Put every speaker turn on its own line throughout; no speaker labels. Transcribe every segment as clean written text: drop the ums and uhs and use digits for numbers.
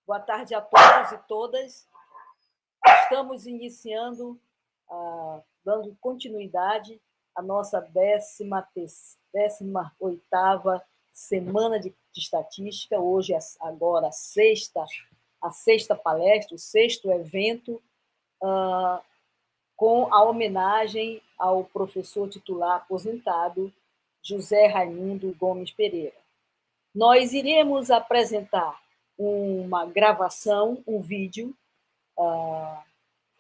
Boa tarde a todos e todas. Estamos iniciando, dando continuidade à nossa 18ª Semana de Estatística. Hoje, agora, a sexta palestra, o sexto evento, com a homenagem ao professor titular aposentado, José Raimundo Gomes Pereira. Nós iremos apresentar uma gravação, um vídeo,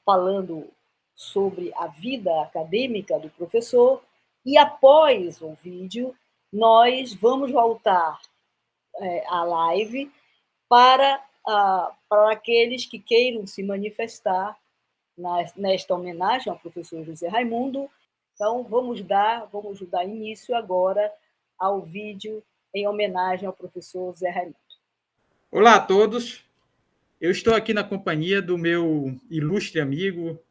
falando sobre a vida acadêmica do professor, e após o vídeo, nós vamos voltar à live para aqueles que queiram se manifestar nesta homenagem ao professor José Raimundo. Então, vamos dar início agora ao vídeo em homenagem ao professor José Raimundo.
Olá a todos, eu estou aqui na companhia do meu ilustre amigo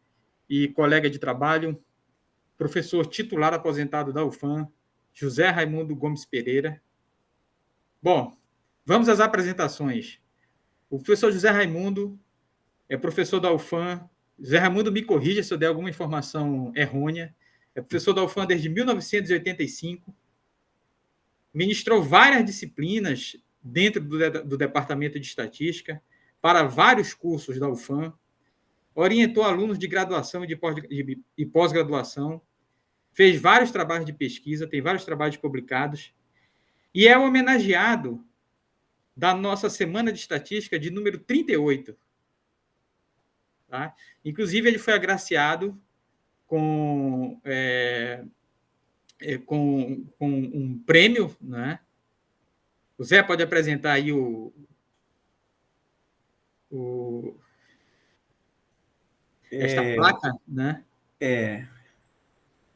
e colega de trabalho, professor titular aposentado da UFAM, José Raimundo Gomes Pereira. Bom, vamos às apresentações. O professor José Raimundo é professor da UFAM. José Raimundo, me corrija se eu der alguma informação errônea. É professor da UFAM desde 1985. Ministrou várias disciplinas dentro do Departamento de Estatística para vários cursos da UFAM. Orientou alunos de graduação e pós-graduação. Fez vários trabalhos de pesquisa, tem vários trabalhos publicados. E é homenageado da nossa Semana de Estatística de número 38. Tá? Inclusive, ele foi agraciado com um prêmio, né? O Zé pode apresentar aí esta placa, né?
É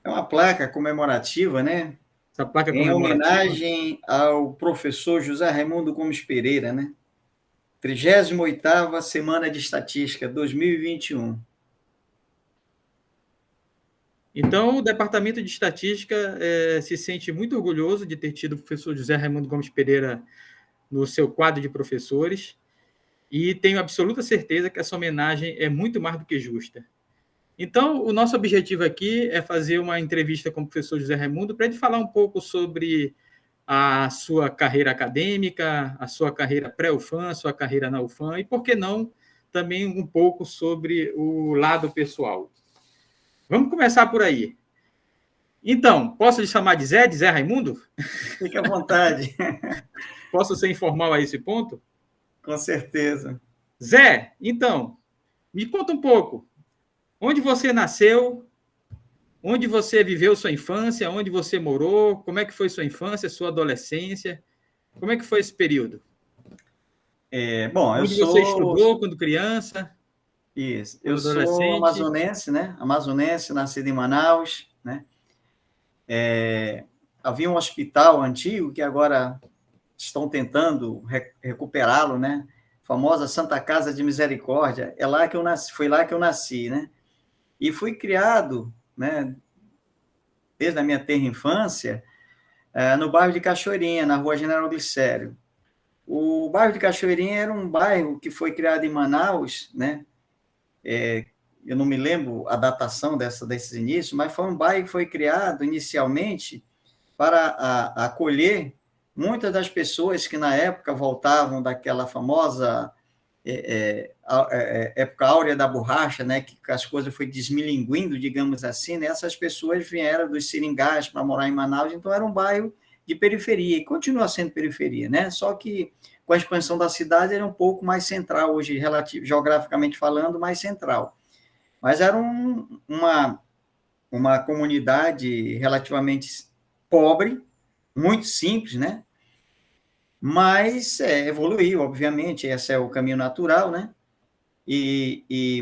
uma placa comemorativa, né?
Essa placa
em homenagem ao professor José Raimundo Gomes Pereira, né? 38ª Semana de Estatística 2021.
Então, o Departamento de Estatística se sente muito orgulhoso de ter tido o professor José Raimundo Gomes Pereira no seu quadro de professores, e tenho absoluta certeza que essa homenagem é muito mais do que justa. Então, o nosso objetivo aqui é fazer uma entrevista com o professor José Raimundo para ele falar um pouco sobre a sua carreira acadêmica, a sua carreira pré-UFAM, a sua carreira na UFAM, e, por que não, também um pouco sobre o lado pessoal. Vamos começar por aí. Então, posso lhe chamar de Zé Raimundo?
Fique à vontade.
Posso ser informal a esse ponto?
Com certeza.
Zé, então, me conta um pouco. Onde você nasceu? Onde você viveu sua infância? Onde você morou? Como é que foi sua infância, sua adolescência? Como é que foi esse período?
Onde
você estudou quando criança?
Isso. Eu sou amazonense, né? Amazonense, nascido em Manaus, né? Havia um hospital antigo que agora estão tentando recuperá-lo, né? A famosa Santa Casa de Misericórdia. É lá que eu nasci, foi lá que eu nasci, né? E fui criado, né, desde a minha tenra infância, no bairro de Cachoeirinha, na Rua General Glicério. O bairro de Cachoeirinha era um bairro que foi criado em Manaus, né? Eu não me lembro a datação desses inícios, mas foi um bairro que foi criado inicialmente para acolher muitas das pessoas que na época voltavam daquela famosa época áurea da borracha, né, que as coisas foi desmilinguindo, digamos assim, né, essas pessoas vieram dos seringais para morar em Manaus, então era um bairro de periferia, e continua sendo periferia, né, só que com a expansão da cidade era um pouco mais central, hoje, geograficamente falando, mais central. Mas era uma comunidade relativamente pobre, muito simples, né, mas evoluiu, obviamente, esse é o caminho natural, né?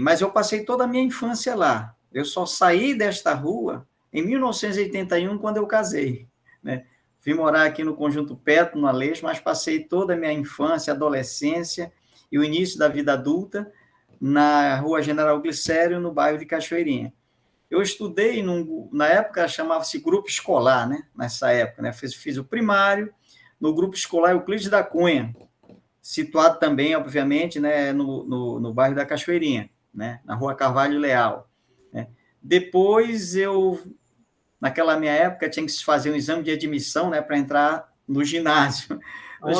Mas eu passei toda a minha infância lá. Eu só saí desta rua em 1981, quando eu casei, né? Vim morar aqui no Conjunto Petro, no Aleixo, mas passei toda a minha infância, adolescência e o início da vida adulta na Rua General Glicério, no bairro de Cachoeirinha. Eu estudei, na época chamava-se grupo escolar, né? Nessa época, né? Fiz o primário, no grupo escolar Euclides da Cunha, situado também, obviamente, né, no bairro da Cachoeirinha, né, na Rua Carvalho Leal. Né. Depois, naquela minha época, tinha que se fazer um exame de admissão, né, para entrar no ginásio. No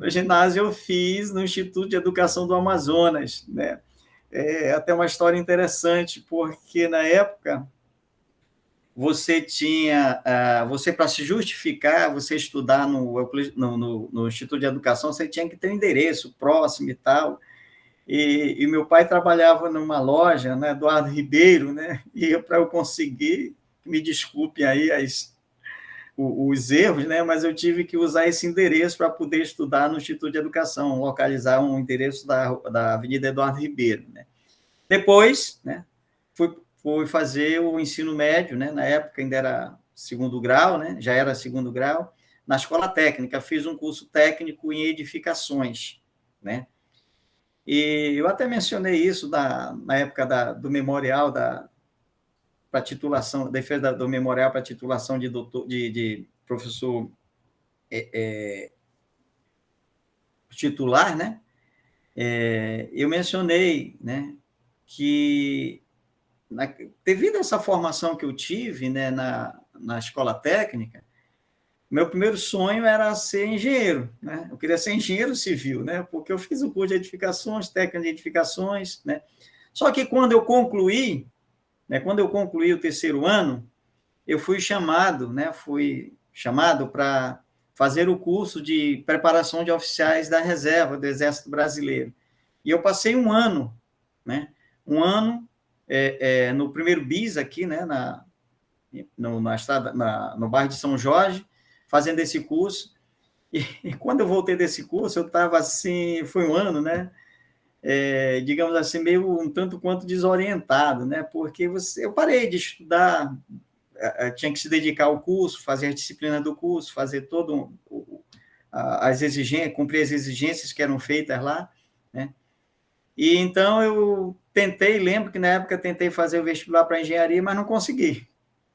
ginásio eu fiz no Instituto de Educação do Amazonas, né? Até uma história interessante, porque na época você tinha, você para se justificar, você estudar no Instituto de Educação, você tinha que ter um endereço próximo e tal. E meu pai trabalhava numa loja, né, Eduardo Ribeiro, né? E para eu conseguir, me desculpem aí os erros, né? Mas eu tive que usar esse endereço para poder estudar no Instituto de Educação, localizar um endereço da Avenida Eduardo Ribeiro, né? Depois, né, fui fazer o ensino médio, né? Na época ainda era segundo grau, né? Já era segundo grau, na escola técnica, fiz um curso técnico em edificações, né? E eu até mencionei isso na época do memorial para titulação, defesa do memorial para titulação de professor titular, né? Eu mencionei, né, que devido a essa formação que eu tive, né, na escola técnica, meu primeiro sonho era ser engenheiro, né? Eu queria ser engenheiro civil, né? Porque eu fiz o curso de edificações, técnica de edificações, né? Só que quando eu concluí, né, quando eu concluí o terceiro ano, eu fui chamado, né, para fazer o curso de preparação de oficiais da reserva do Exército Brasileiro. E eu passei um ano, né, no primeiro BIS aqui, né, no bairro de São Jorge, fazendo esse curso. E quando eu voltei desse curso, eu estava assim, foi um ano, né, digamos assim, meio um tanto quanto desorientado, né? Porque eu parei de estudar, tinha que se dedicar ao curso, fazer a disciplina do curso, fazer todo as exigências, cumprir as exigências que eram feitas lá, né? E então eu lembro que na época tentei fazer o vestibular para engenharia, mas não consegui,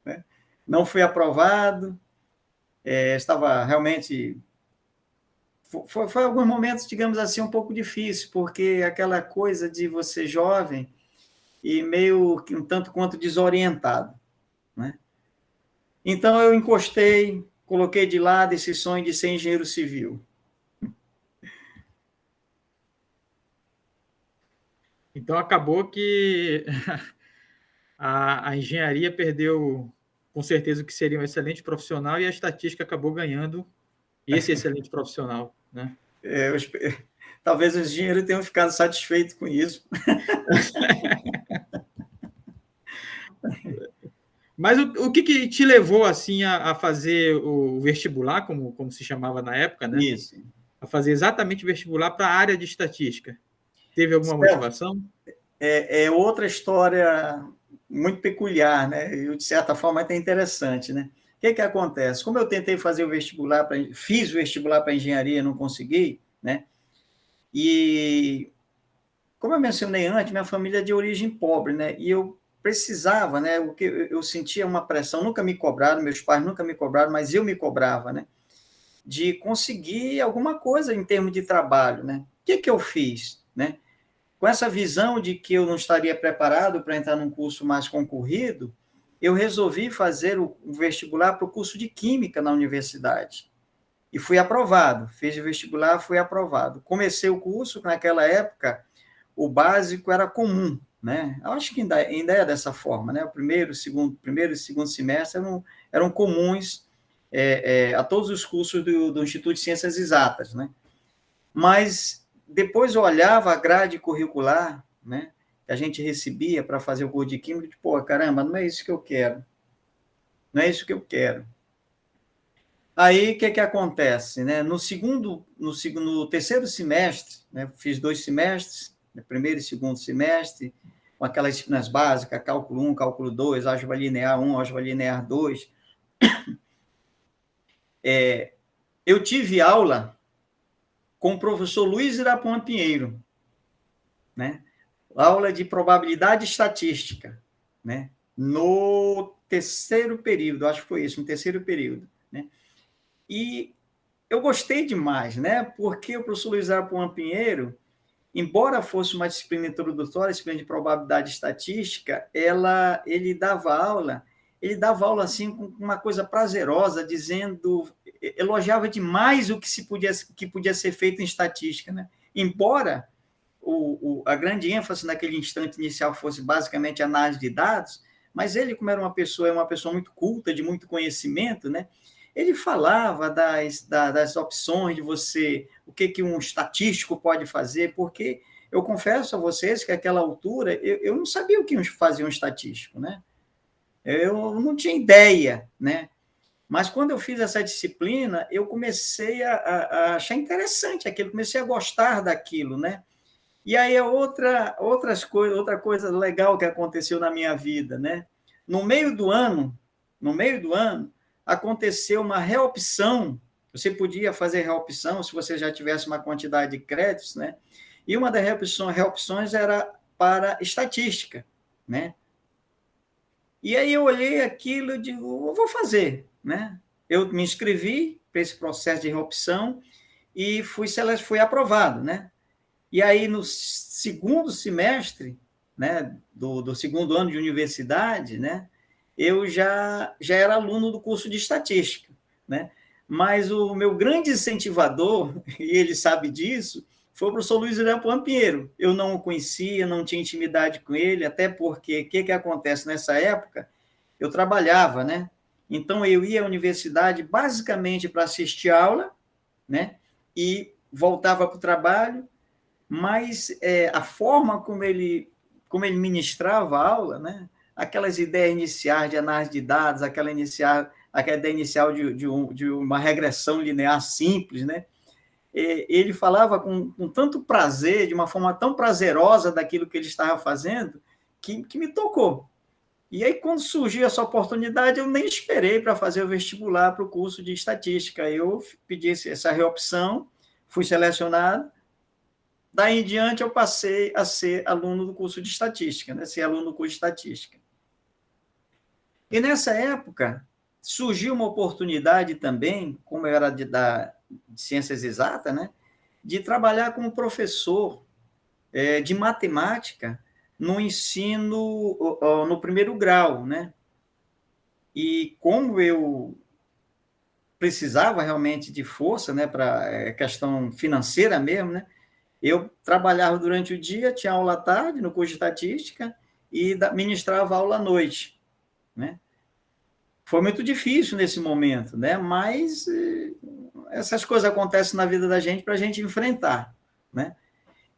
né? Não fui aprovado, estava realmente foi alguns momentos, digamos assim, um pouco difícil, porque aquela coisa de você jovem e meio que um tanto quanto desorientado, né? Então eu encostei, coloquei de lado esse sonho de ser engenheiro civil.
Então acabou que a engenharia perdeu, com certeza, o que seria um excelente profissional e a estatística acabou ganhando esse excelente profissional, né?
Talvez os engenheiros tenham ficado satisfeitos com isso.
Mas o que te levou assim a fazer o vestibular, como se chamava na época, né?
Isso.
A fazer exatamente vestibular para a área de estatística? Teve alguma
Certo.
motivação?
É outra história muito peculiar, né? E, de certa forma, até interessante, né? O que acontece? Como eu tentei fazer fiz o vestibular para engenharia, não consegui, né? E, como eu mencionei antes, minha família é de origem pobre, né? E eu precisava, né? O que eu sentia uma pressão, nunca me cobraram, meus pais nunca me cobraram, mas eu me cobrava, né? De conseguir alguma coisa em termos de trabalho, né? O que eu fiz, né? Com essa visão de que eu não estaria preparado para entrar num curso mais concorrido, eu resolvi fazer o vestibular para o curso de Química na universidade. E fui aprovado. Fiz o vestibular, fui aprovado. Comecei o curso, naquela época, o básico era comum, né? Eu acho que ainda é dessa forma, né? O primeiro e segundo semestre eram comuns a todos os cursos do Instituto de Ciências Exatas, né? Mas depois eu olhava a grade curricular, né, que a gente recebia para fazer o curso de Química, e, pô, caramba, não é isso que eu quero. Não é isso que eu quero. Aí, o que acontece? Né? No terceiro semestre, né, fiz 2 semestres, né, primeiro e segundo semestre, com aquelas disciplinas básicas, cálculo 1, cálculo 2, álgebra linear 1, álgebra linear 2. Eu tive aula com o professor Luiz Irapuan Pinheiro, né? Aula de probabilidade estatística, né? No terceiro período, acho que foi isso, no terceiro período, né? E eu gostei demais, né? Porque o professor Luiz Arapuã Pinheiro, embora fosse uma disciplina introdutória, disciplina de probabilidade estatística, ele dava aula assim com uma coisa prazerosa, elogiava demais o que podia ser feito em estatística, né? Embora a grande ênfase naquele instante inicial fosse basicamente análise de dados, mas ele, como era uma pessoa muito culta, de muito conhecimento, né? Ele falava das opções de o que um estatístico pode fazer, porque eu confesso a vocês que àquela altura eu não sabia o que fazia um estatístico, né? Eu não tinha ideia, né? Mas quando eu fiz essa disciplina, eu comecei a achar interessante aquilo, comecei a gostar daquilo, né? E aí outra coisa legal que aconteceu na minha vida, né? No meio do ano, aconteceu uma reopção. Você podia fazer reopção se você já tivesse uma quantidade de créditos, né? E uma das reopções era para estatística, né? E aí eu olhei aquilo e digo, eu vou fazer, né? Eu me inscrevi para esse processo de reopção e fui aprovado, né? E aí, no segundo semestre, né, do segundo ano de universidade, né, eu já era aluno do curso de estatística, né? Mas o meu grande incentivador, e ele sabe disso, foi o professor Luiz Arapuã Pinheiro. Eu não o conhecia, não tinha intimidade com ele, até porque o que acontece nessa época? Eu trabalhava, né? Então, eu ia à universidade basicamente para assistir aula, né? E voltava para o trabalho, mas a forma como ele ministrava a aula, né? Aquelas ideias iniciais de análise de dados, aquela ideia inicial de uma regressão linear simples, né? Ele falava com tanto prazer, de uma forma tão prazerosa daquilo que ele estava fazendo, que me tocou. E aí, quando surgiu essa oportunidade, eu nem esperei para fazer o vestibular para o curso de estatística. Eu pedi essa reopção, fui selecionado. Daí em diante, eu passei a ser aluno do curso de estatística, né? Ser aluno do curso de estatística. E nessa época, surgiu uma oportunidade também, como eu era de ciências exatas, né? De trabalhar como professor de matemática no ensino, no primeiro grau, né? E como eu precisava realmente de força, né, para questão financeira mesmo, né? Eu trabalhava durante o dia, tinha aula à tarde no curso de estatística e ministrava aula à noite, né? Foi muito difícil nesse momento, né? Mas essas coisas acontecem na vida da gente para a gente enfrentar, né?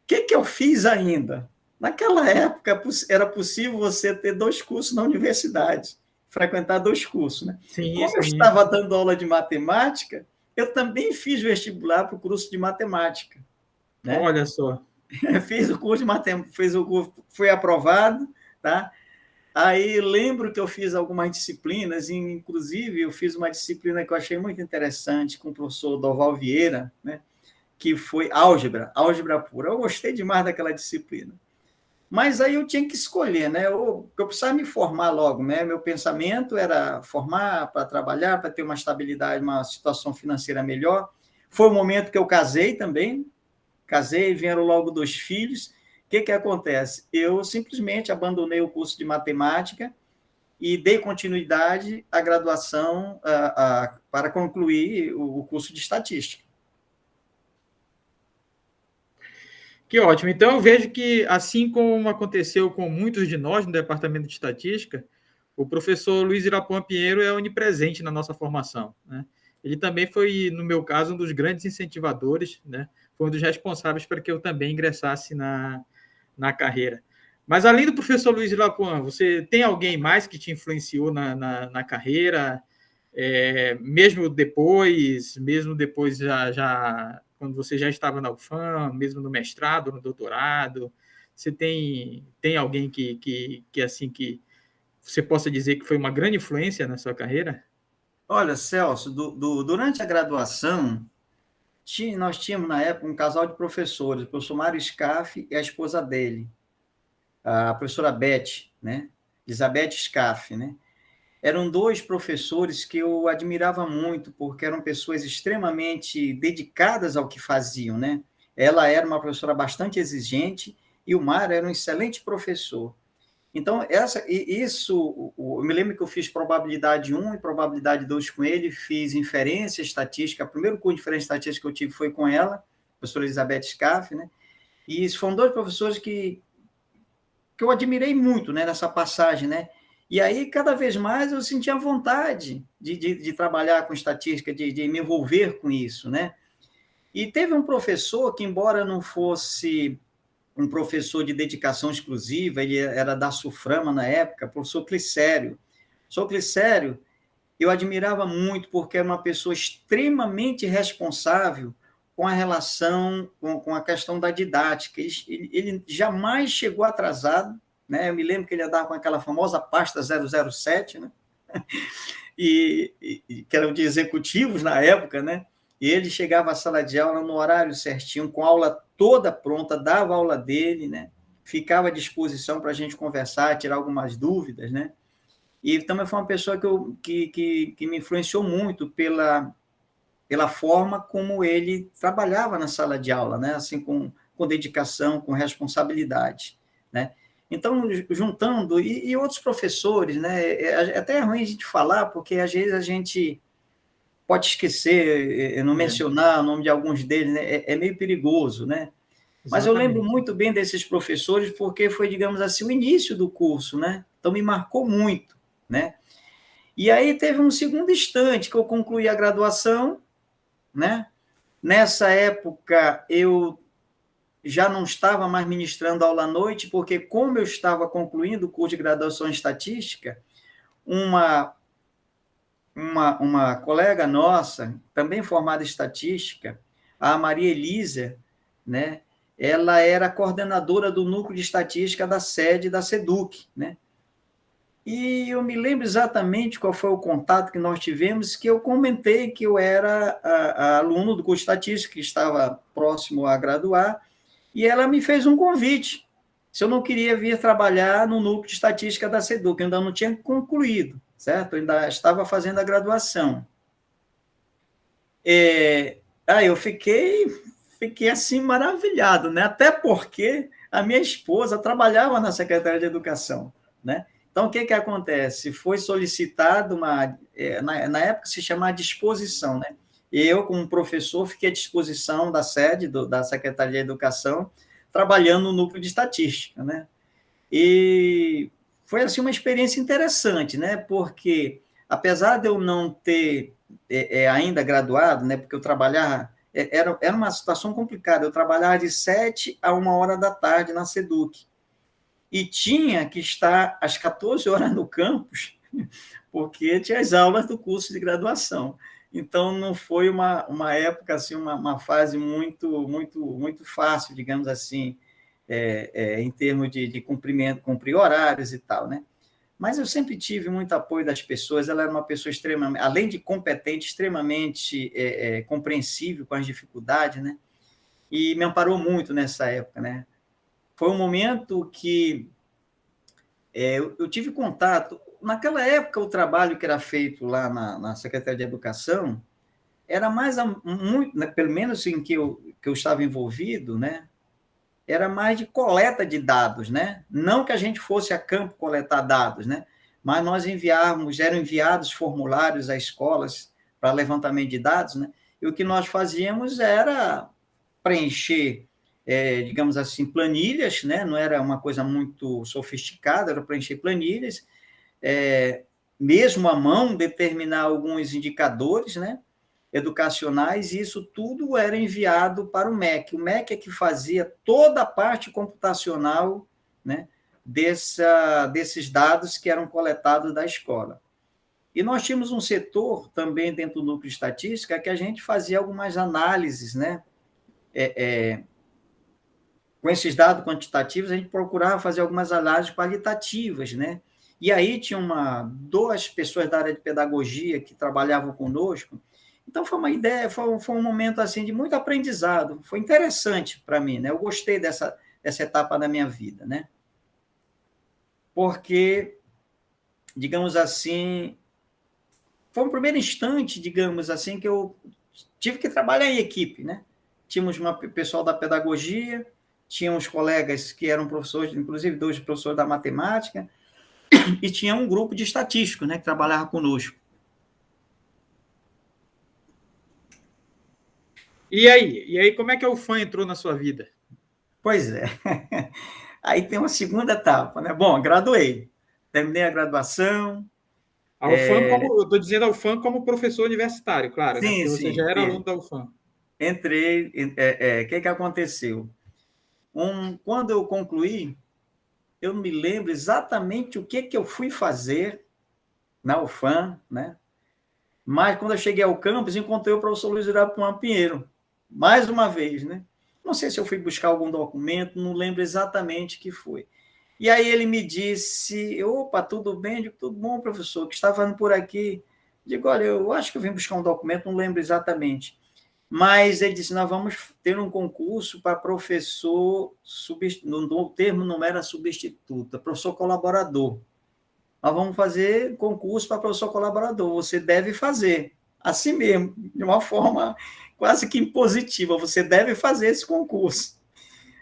O que eu fiz ainda? Naquela época era possível você ter 2 cursos na universidade, frequentar 2 cursos, né?
Sim,
Como eu
sim.
estava dando aula de matemática, eu também fiz vestibular para o curso de matemática, né?
Olha só.
Fiz o curso de matemática, fui aprovado, tá? Aí lembro que eu fiz algumas disciplinas, inclusive eu fiz uma disciplina que eu achei muito interessante com o professor Doval Vieira, né? Que foi álgebra pura. Eu gostei demais daquela disciplina. Mas aí eu tinha que escolher, né? Eu precisava me formar logo, né? Meu pensamento era formar para trabalhar, para ter uma estabilidade, uma situação financeira melhor. Foi o momento que eu casei também. Casei, vieram logo 2 filhos. O que acontece? Eu simplesmente abandonei o curso de matemática e dei continuidade à graduação para concluir o curso de estatística.
Que ótimo. Então, eu vejo que, assim como aconteceu com muitos de nós no Departamento de Estatística, o professor Luiz Irapuã Pinheiro é onipresente na nossa formação, né? Ele também foi, no meu caso, um dos grandes incentivadores, né? Foi um dos responsáveis para que eu também ingressasse na carreira. Mas, além do professor Luiz Irapuã, você tem alguém mais que te influenciou na carreira, mesmo depois já quando você já estava na UFAM, mesmo no mestrado, no doutorado? Você tem alguém que assim que você possa dizer que foi uma grande influência na sua carreira?
Olha, Celso, durante a graduação, nós tínhamos, na época, um casal de professores, o professor Mário Scaff e a esposa dele, a professora Beth, né? Elizabeth Scaff, né? eram dois professores que eu admirava muito, porque eram pessoas extremamente dedicadas ao que faziam, né? Ela era uma professora bastante exigente e o Mário era um excelente professor. Então, eu me lembro que eu fiz probabilidade 1 e probabilidade 2 com ele, fiz inferência estatística, o primeiro curso de inferência estatística que eu tive foi com ela, a professora Elizabeth Scaff, né? E foram dois professores que eu admirei muito, né, nessa passagem, né? E aí, cada vez mais, eu sentia vontade de trabalhar com estatística, de me envolver com isso, né? E teve um professor que, embora não fosse um professor de dedicação exclusiva, ele era da Suframa na época, o professor Clicério. O professor Clicério, eu admirava muito, porque era uma pessoa extremamente responsável com a relação, com a questão da didática. Ele jamais chegou atrasado, né? Eu me lembro que ele andava com aquela famosa pasta 007, né? Que eram de executivos na época, né? E ele chegava à sala de aula no horário certinho, com a aula toda pronta, dava a aula dele, né? Ficava à disposição para a gente conversar, tirar algumas dúvidas, né? E também foi uma pessoa que me influenciou muito pela forma como ele trabalhava na sala de aula, né? Assim, com dedicação, com responsabilidade, né? Então, juntando, e outros professores, né? É até ruim a gente falar, porque às vezes a gente pode esquecer, não mencionar o nome de alguns deles, né? É meio perigoso, né? Mas eu lembro muito bem desses professores, porque foi, digamos assim, o início do curso, né? Então, me marcou muito, né? E aí teve um segundo instante que eu concluí a graduação, né? Nessa época, eu já não estava mais ministrando aula à noite, porque como eu estava concluindo o curso de graduação em estatística, uma colega nossa, também formada em estatística, a Maria Elisa, né? Ela era coordenadora do núcleo de estatística da sede da SEDUC, né? E eu me lembro exatamente qual foi o contato que nós tivemos, que eu comentei que eu era aluno do curso de estatística, que estava próximo a graduar, e ela me fez um convite, se eu não queria vir trabalhar no núcleo de estatística da SEDUC, eu ainda não tinha concluído, certo? Eu ainda estava fazendo a graduação. Eu fiquei assim maravilhado, né? Até porque a minha esposa trabalhava na Secretaria de Educação, né? Então, o que acontece? Foi solicitado na época se chamava disposição, né? Eu, como professor, fiquei à disposição da sede da Secretaria de Educação, trabalhando no núcleo de estatística, né? E foi assim uma experiência interessante, né? Porque apesar de eu não ter ainda graduado, né? Porque eu trabalhava era uma situação complicada. Eu trabalhava de 7 a 1 hora da tarde na SEDUC e tinha que estar às 14 horas no campus, porque tinha as aulas do curso de graduação. Então, não foi uma época, assim, uma fase muito fácil, digamos assim, em termos de cumprir horários e tal, né? Mas eu sempre tive muito apoio das pessoas, ela era uma pessoa extremamente, além de competente, extremamente compreensível com as dificuldades, né? E me amparou muito nessa época, né? Foi um momento que eu tive contato. Naquela época, o trabalho que era feito lá na Secretaria de Educação era muito, né, pelo menos em que eu estava envolvido, né? Era mais de coleta de dados, né? Não que a gente fosse a campo coletar dados, né? Mas nós eram enviados formulários às escolas para levantamento de dados, né? E o que nós fazíamos era preencher, digamos assim, planilhas, né? Não era uma coisa muito sofisticada, era preencher planilhas, mesmo à mão, determinar alguns indicadores, né? Educacionais, e isso tudo era enviado para o MEC. O MEC é que fazia toda a parte computacional, né, desses dados que eram coletados da escola. E nós tínhamos um setor também dentro do núcleo de estatística que a gente fazia algumas análises, né? Com esses dados quantitativos, a gente procurava fazer algumas análises qualitativas, né? E aí tinha duas pessoas da área de pedagogia que trabalhavam conosco. Então, foi uma ideia, foi um momento assim de muito aprendizado. Foi interessante para mim, né? Eu gostei dessa etapa da minha vida, né? Porque digamos assim, foi um primeiro instante, digamos assim, que eu tive que trabalhar em equipe, né? Tínhamos pessoal da pedagogia, tínhamos colegas que eram professores, inclusive 2 professores da matemática, e tinha um grupo de estatísticos, né, que trabalhava conosco.
E aí, como é que a UFAM entrou na sua vida?
Pois é. Aí tem uma segunda etapa, né? Bom, graduei, terminei a graduação.
A UFAM, eu estou dizendo a UFAM como professor universitário, claro, né?
Sim,
Porque você
sim.
já era aluno da UFAM.
Entrei. O que aconteceu? Quando eu concluí, eu não me lembro exatamente o que eu fui fazer na UFAM, né? Mas quando eu cheguei ao campus, encontrei o professor Luiz Irapuan Pinheiro, mais uma vez, né? Não sei se eu fui buscar algum documento, não lembro exatamente o que foi. E aí ele me disse, opa, tudo bem? Eu digo, tudo bom, professor, o que está fazendo por aqui? Eu digo, olha, eu acho que eu vim buscar um documento, não lembro exatamente. Mas ele disse, nós vamos ter um concurso para professor, o termo não era substituta, professor colaborador. Nós vamos fazer concurso para professor colaborador, você deve fazer. Assim mesmo, de uma forma quase que impositiva, você deve fazer esse concurso.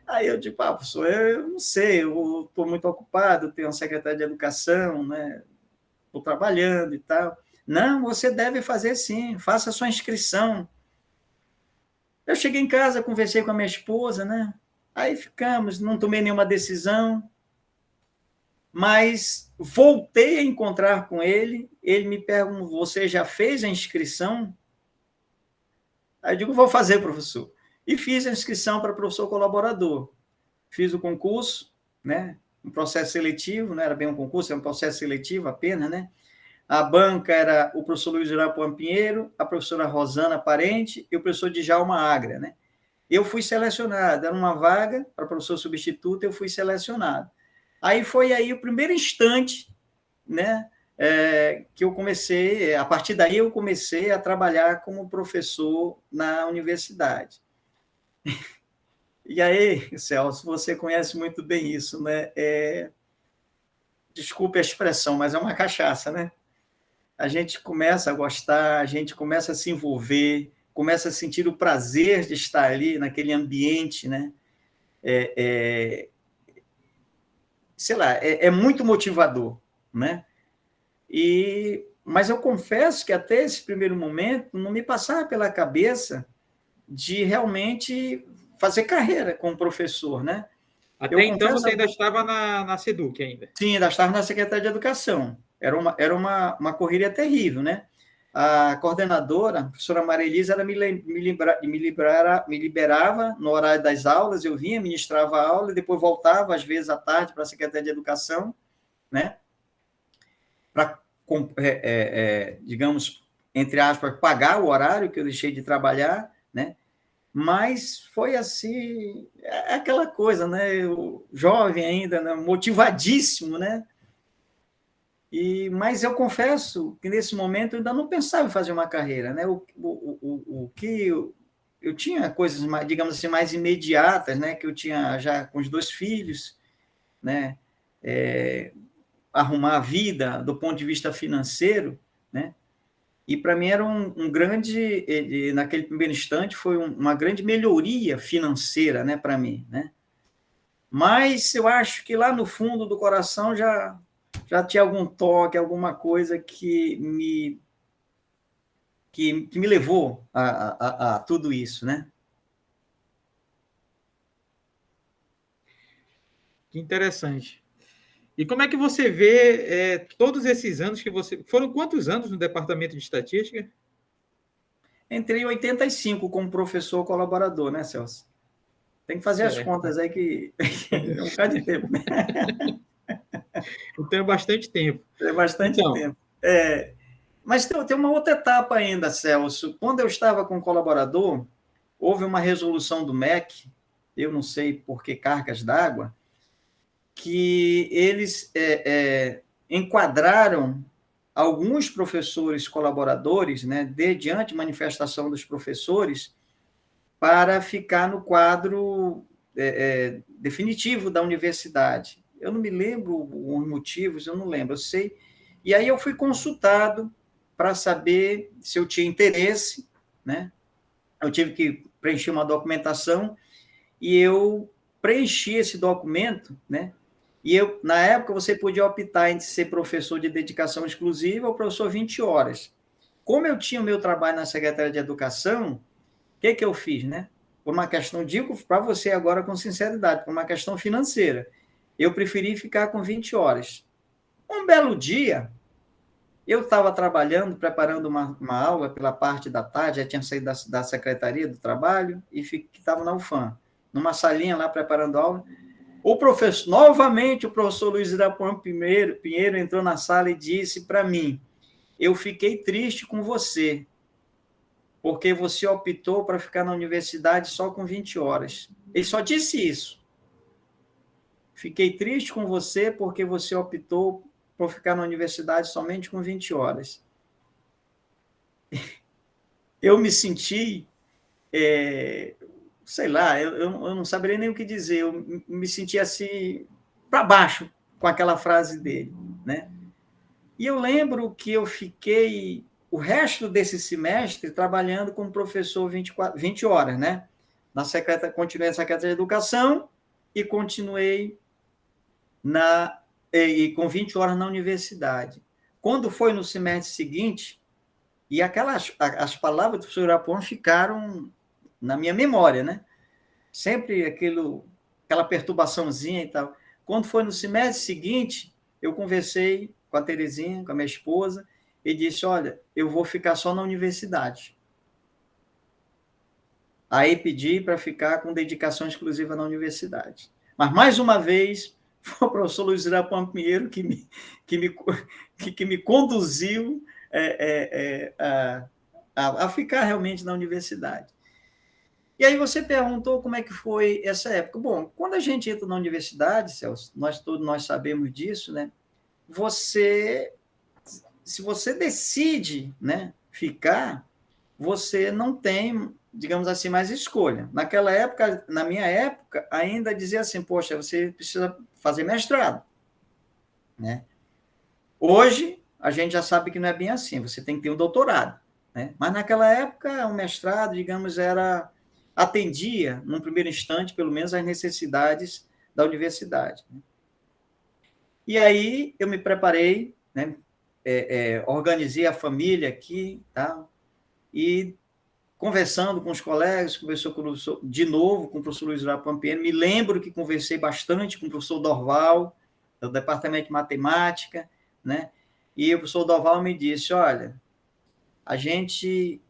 Aí eu digo, professor, eu não sei, eu estou muito ocupado, tenho uma secretária de educação, né? Estou trabalhando e tal. Não, você deve fazer sim, faça a sua inscrição. Eu cheguei em casa, conversei com a minha esposa, né? Aí ficamos, não tomei nenhuma decisão, mas voltei a encontrar com ele. Ele me perguntou: você já fez a inscrição? Aí eu digo: vou fazer, professor. E fiz a inscrição para professor colaborador. Fiz o concurso, né? Um processo seletivo, não era bem um concurso, era um processo seletivo apenas, né? A banca era o professor Luiz Irapuan Pinheiro, a professora Rosana Parente e o professor Djalma Agra, né? Eu fui selecionado, era uma vaga para professor substituto, eu fui selecionado. Aí foi aí o primeiro instante, né, que eu comecei, a partir daí eu comecei a trabalhar como professor na universidade. E aí, Celso, você conhece muito bem isso, né? Desculpe a expressão, mas é uma cachaça, né? A gente começa a gostar, a gente começa a se envolver, começa a sentir o prazer de estar ali naquele ambiente, né? Sei lá, é muito motivador, né? Mas eu confesso que até esse primeiro momento não me passava pela cabeça de realmente fazer carreira como professor, né?
Até então você ainda estava na SEDUC ainda.
Sim, ainda estava na Secretaria de Educação. Era uma correria terrível, né? A coordenadora, a professora Maria Elisa, ela me liberava no horário das aulas, eu vinha, ministrava a aula, e depois voltava, às vezes, à tarde, para a Secretaria de Educação, né? Para, digamos, entre aspas, pagar o horário que eu deixei de trabalhar, né? Mas foi assim, aquela coisa, né? Eu, jovem ainda, né? Motivadíssimo, né? Mas eu confesso que nesse momento eu ainda não pensava em fazer uma carreira, né? O que eu tinha coisas, digamos assim, mais imediatas, né? Que eu tinha já com os 2 filhos, né? Arrumar a vida do ponto de vista financeiro, né? E para mim era um grande, naquele primeiro instante, foi uma grande melhoria financeira, né? Para mim, né? Mas eu acho que lá no fundo do coração já tinha algum toque, alguma coisa que me levou a tudo isso, né?
Que interessante. E como é que você vê todos esses anos que você... Foram quantos anos no Departamento de Estatística?
Entrei em 85 como professor colaborador, né, Celso? Tem que fazer as contas aí que é um bocado de tempo.
Então é bastante tempo.
É bastante tempo. Mas tem uma outra etapa ainda, Celso. Quando eu estava com colaborador, houve uma resolução do MEC, eu não sei por que cargas d'água, que eles enquadraram alguns professores colaboradores, né, diante manifestação dos professores, para ficar no quadro definitivo da universidade. Eu não me lembro os motivos, eu não lembro. Eu sei E aí eu fui consultado para saber se eu tinha interesse, né? Eu tive que preencher uma documentação e eu preenchi esse documento, né? E eu, na época, você podia optar entre ser professor de dedicação exclusiva ou professor 20 horas. Como eu tinha o meu trabalho na Secretaria de Educação, o que eu fiz, né? Por uma questão, digo para você agora com sinceridade, por uma questão financeira, eu preferi ficar com 20 horas. Um belo dia, eu estava trabalhando, preparando uma aula pela parte da tarde, já tinha saído da Secretaria do Trabalho e estava na UFAM, numa salinha lá preparando aula. O professor, novamente, o professor Luiz Irapuã Pinheiro entrou na sala e disse para mim: eu fiquei triste com você, porque você optou para ficar na universidade só com 20 horas. Ele só disse isso. Fiquei triste com você porque você optou por ficar na universidade somente com 20 horas. Eu me senti, sei lá, eu não saberia nem o que dizer, eu me senti assim, para baixo com aquela frase dele, né? E eu lembro que eu fiquei o resto desse semestre trabalhando como professor 20 horas, né? Continuei na Secretaria de Educação e continuei com 20 horas na universidade. Quando foi no semestre seguinte, e as palavras do professor Irapuã ficaram na minha memória, né? Sempre aquela perturbaçãozinha e tal. Quando foi no semestre seguinte, eu conversei com a Terezinha, com a minha esposa, e disse: olha, eu vou ficar só na universidade. Aí pedi para ficar com dedicação exclusiva na universidade. Mas, mais uma vez, foi o professor Luiz Irapuã Pinheiro que me conduziu a ficar realmente na universidade. E aí você perguntou como é que foi essa época. Bom, quando a gente entra na universidade, Celso, todos nós sabemos disso, né? Se você decide, né, ficar, você não tem, digamos assim, mais escolha. Naquela época, na minha época, ainda dizia assim: poxa, você precisa fazer mestrado, né? Hoje, a gente já sabe que não é bem assim, você tem que ter um doutorado, né? Mas naquela época, o mestrado, digamos, atendia, num primeiro instante, pelo menos, às necessidades da universidade. E aí, eu me preparei, né? Organizei a família aqui, tá? E conversando com os colegas, conversou de novo com o professor Luiz Irapuã Pinheiro. Me lembro que conversei bastante com o professor Dorval, do departamento de matemática, né? E o professor Dorval me disse: olha, a gente,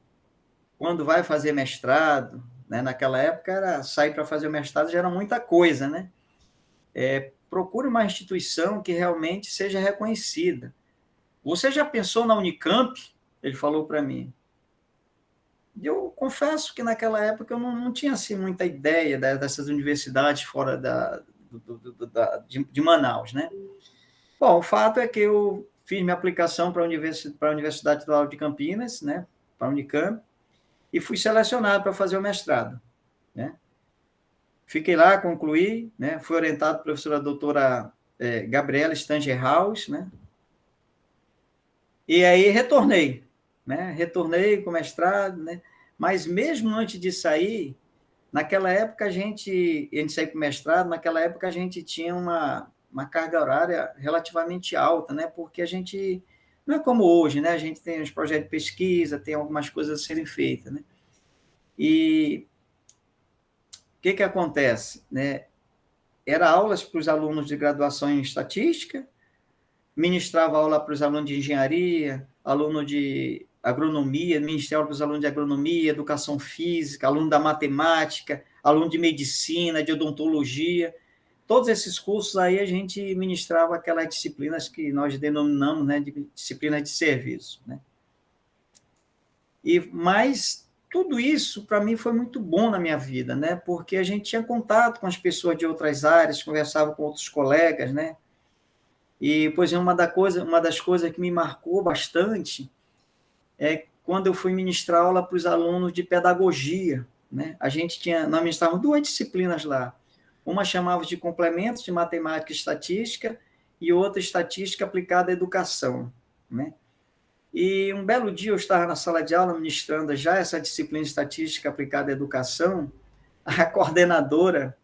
quando vai fazer mestrado, né, naquela época, sair para fazer o mestrado já era muita coisa, né? Procure uma instituição que realmente seja reconhecida. Você já pensou na Unicamp? Ele falou para mim. Eu confesso que naquela época eu não tinha assim, muita ideia dessas universidades fora de Manaus, né? Bom, o fato é que eu fiz minha aplicação para a Universidade Estadual de Campinas, né? Para a Unicamp, e fui selecionado para fazer o mestrado, né? Fiquei lá, concluí, né? Fui orientado pela professora doutora Gabriela Stangerhaus, né? E aí retornei, né? Retornei com o mestrado, né? Mas mesmo antes de sair, naquela época a gente saiu para o mestrado, naquela época a gente tinha uma carga horária relativamente alta, né? Porque a gente, não é como hoje, né? A gente tem os projetos de pesquisa, tem algumas coisas a serem feitas, né? E o que acontece, né? Era aulas para os alunos de graduação em estatística, ministrava aula para os alunos de engenharia, aluno de agronomia, ministrava para os alunos de agronomia, educação física, aluno da matemática, aluno de medicina, de odontologia. Todos esses cursos aí a gente ministrava aquelas disciplinas que nós denominamos, né, de disciplinas de serviço, né? Mas tudo isso, para mim, foi muito bom na minha vida, né? Porque a gente tinha contato com as pessoas de outras áreas, conversava com outros colegas, né? E, pois, uma das coisas que me marcou bastante é quando eu fui ministrar aula para os alunos de pedagogia, né? Nós ministrávamos 2 disciplinas lá. Uma chamava de complementos de matemática e estatística e outra estatística aplicada à educação, né? E um belo dia eu estava na sala de aula ministrando já essa disciplina de estatística aplicada à educação, a coordenadora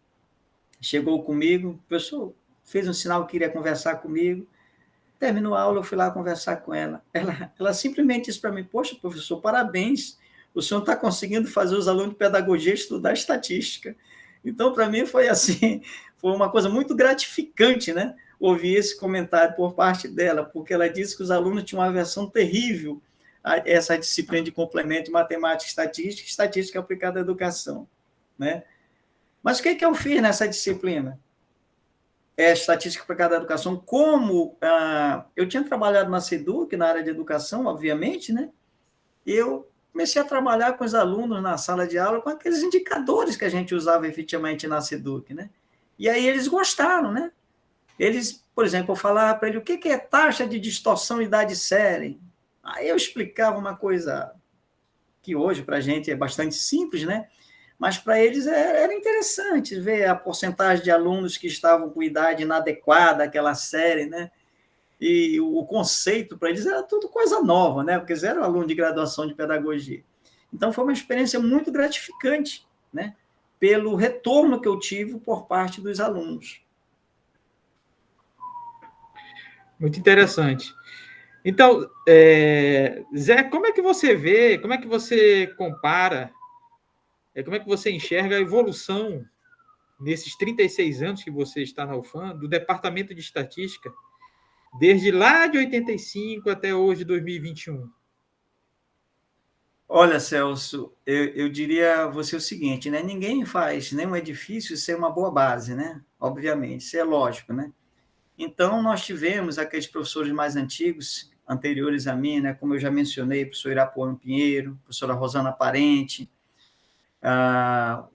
chegou comigo, o professor fez um sinal que queria conversar comigo, terminou a aula, eu fui lá conversar com ela. Ela simplesmente disse para mim, poxa, professor, parabéns, o senhor está conseguindo fazer os alunos de pedagogia estudar estatística. Então, para mim, foi assim, foi uma coisa muito gratificante, né? Ouvir esse comentário por parte dela, porque ela disse que os alunos tinham uma aversão terrível a essa disciplina de complemento de matemática e estatística aplicada à educação, né? Mas o que eu fiz nessa disciplina? Estatística aplicada à educação, como eu tinha trabalhado na SEDUC, na área de educação, obviamente, né? Eu comecei a trabalhar com os alunos na sala de aula com aqueles indicadores que a gente usava efetivamente na SEDUC, né? E aí eles gostaram, né? Eles, por exemplo, eu falava para ele o que é taxa de distorção idade-série. Aí eu explicava uma coisa que hoje para a gente é bastante simples, né? Mas para eles era interessante ver a porcentagem de alunos que estavam com idade inadequada àquela série, né? E o conceito para eles era tudo coisa nova, né? Porque eles eram alunos de graduação de pedagogia. Então, foi uma experiência muito gratificante, né? Pelo retorno que eu tive por parte dos alunos.
Muito interessante. Então, Zé, como é que você vê, como é que você compara, como é que você enxerga a evolução nesses 36 anos que você está na UFAM, do Departamento de Estatística, desde lá de 85 até hoje, 2021?
Olha, Celso, eu diria a você o seguinte, né? Ninguém faz nenhum edifício sem uma boa base, né? Obviamente, isso é lógico, né? Então, nós tivemos aqueles professores mais antigos, anteriores a mim, né? Como eu já mencionei, o professor Irapuã Pinheiro, a professora Rosana Parente,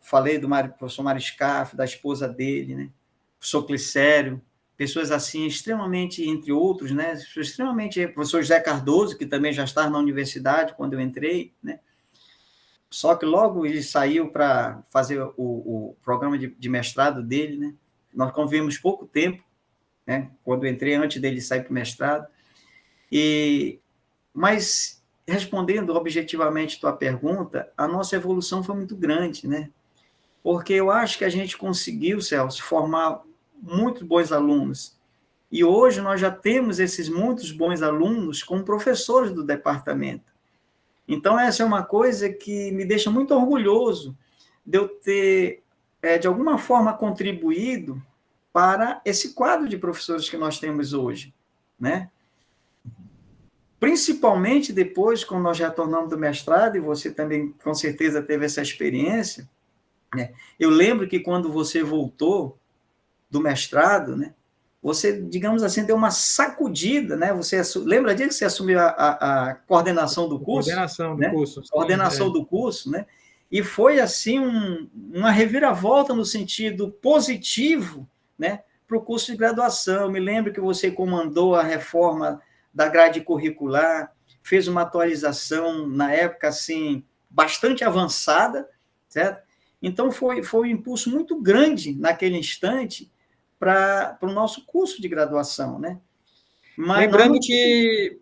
falei do professor Mário Scaff, da esposa dele, né? O professor Clicério, pessoas assim, extremamente, entre outros, né? Extremamente, o professor José Cardoso, que também já estava na universidade quando eu entrei, né? Só que logo ele saiu para fazer o programa de mestrado dele, né? Nós convivemos pouco tempo, né? Quando eu entrei, antes dele sair para o mestrado. Mas, respondendo objetivamente a tua pergunta, a nossa evolução foi muito grande, né? Porque eu acho que a gente conseguiu, Celso, formar muitos bons alunos. E hoje nós já temos esses muitos bons alunos como professores do departamento. Então, essa é uma coisa que me deixa muito orgulhoso de eu ter, de alguma forma, contribuído para esse quadro de professores que nós temos hoje, né? Principalmente depois, quando nós retornamos do mestrado, e você também, com certeza, teve essa experiência, né? Eu lembro que quando você voltou do mestrado, né, você, digamos assim, deu uma sacudida, né? Você lembra disso que você assumiu a coordenação do curso?
Coordenação do
né?
curso. Sim,
coordenação do curso, né? E foi, assim, uma reviravolta no sentido positivo, né, para o curso de graduação. Eu me lembro que você comandou a reforma da grade curricular, fez uma atualização, na época, assim, bastante avançada, certo? Então, foi um impulso muito grande, naquele instante, para o nosso curso de graduação, né?
Mas lembrando que,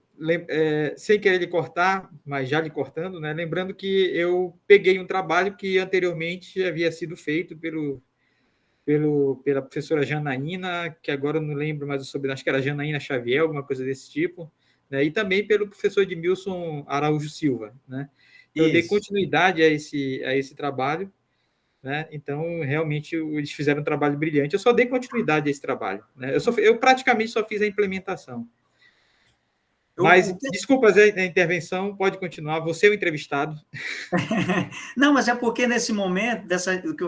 sem querer lhe cortar, mas já lhe cortando, né? Lembrando que eu peguei um trabalho que anteriormente havia sido feito pela professora Janaína, que agora eu não lembro mais sobre, acho que era Janaína Xavier, alguma coisa desse tipo, né? E também pelo professor Edmilson Araújo Silva, né? Eu dei continuidade a esse trabalho, né? Então, realmente, eles fizeram um trabalho brilhante. Eu só dei continuidade a esse trabalho, né? Eu praticamente só fiz a implementação. Mas, desculpa a intervenção, pode continuar, você é o entrevistado.
Não, mas é porque nesse momento,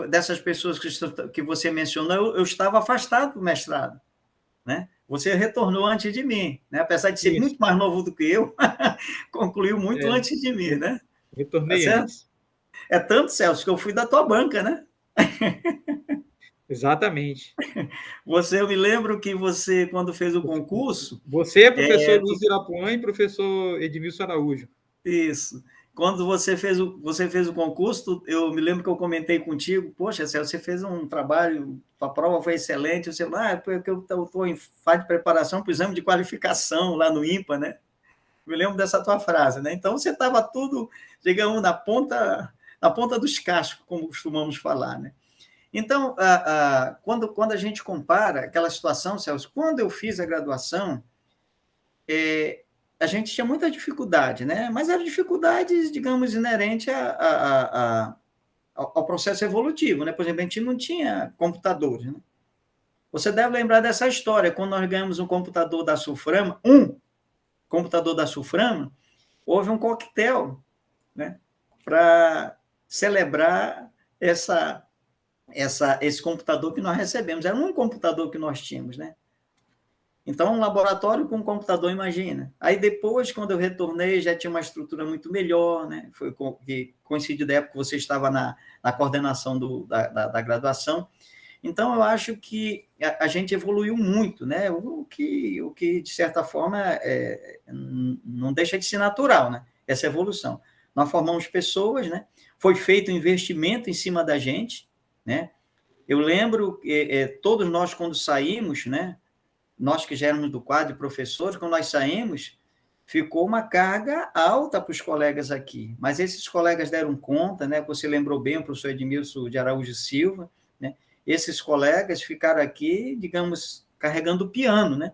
dessas pessoas que você mencionou, eu estava afastado do mestrado, né? Você retornou antes de mim, né? Apesar de ser muito mais novo do que eu, concluiu muito antes de mim, né?
Retornei antes.
É tanto, Celso, que eu fui da tua banca, né?
Exatamente.
Eu me lembro que você, quando fez o concurso...
Você é professor Luiz Irapuã e professor Edmilson Araújo.
Isso. Quando você fez o concurso, eu me lembro que eu comentei contigo, poxa, Celso, você fez um trabalho, a prova foi excelente, você, porque eu estou em fase de preparação para o exame de qualificação lá no IMPA, né? me lembro dessa tua frase, né? Então, você estava tudo, digamos, na ponta dos cascos, como costumamos falar, né? Então, quando a gente compara aquela situação, Celso, quando eu fiz a graduação, a gente tinha muita dificuldade, né? Mas eram dificuldades, digamos, inerentes ao processo evolutivo, né? Por exemplo, a gente não tinha computadores, né? Você deve lembrar dessa história, quando nós ganhamos um computador da Sulframa, houve um coquetel, né, para celebrar esse computador que nós recebemos. Era um computador que nós tínhamos, né? Então, um laboratório com um computador, imagina. Aí depois, quando eu retornei, já tinha uma estrutura muito melhor, né? Foi que coincidiu da época que você estava na coordenação da graduação. Então, eu acho que a gente evoluiu muito, né? O que de certa forma, não deixa de ser natural, né? Essa evolução. Nós formamos pessoas, né? Foi feito um investimento em cima da gente, né? Eu lembro que todos nós, quando saímos, né? Nós que já éramos do quadro de professores, quando nós saímos, ficou uma carga alta para os colegas aqui. Mas esses colegas deram conta, né? Você lembrou bem, o professor Edmilson de Araújo Silva, né? Esses colegas ficaram aqui, digamos, carregando o piano, né?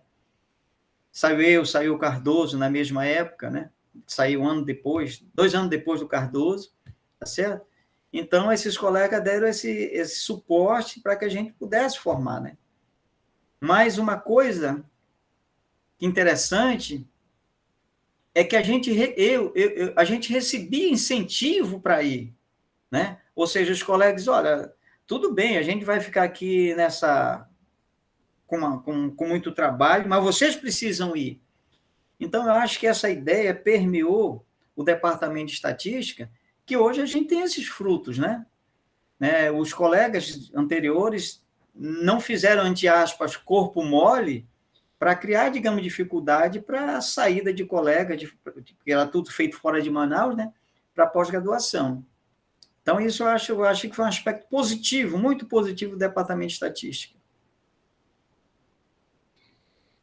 Saiu o Cardoso na mesma época, né? Saiu 2 anos depois do Cardoso, tá certo? Então, esses colegas deram esse suporte para que a gente pudesse formar, né? Mas uma coisa interessante é que a gente recebia incentivo para ir, né? Ou seja, os colegas, olha, tudo bem, a gente vai ficar aqui com muito trabalho, mas vocês precisam ir. Então, eu acho que essa ideia permeou o departamento de estatística, que hoje a gente tem esses frutos, né? Os colegas anteriores não fizeram, entre aspas, corpo mole para criar, digamos, dificuldade para a saída de colega, porque era tudo feito fora de Manaus, né? Para pós-graduação. Então, isso eu acho que foi um aspecto positivo, muito positivo do departamento de estatística.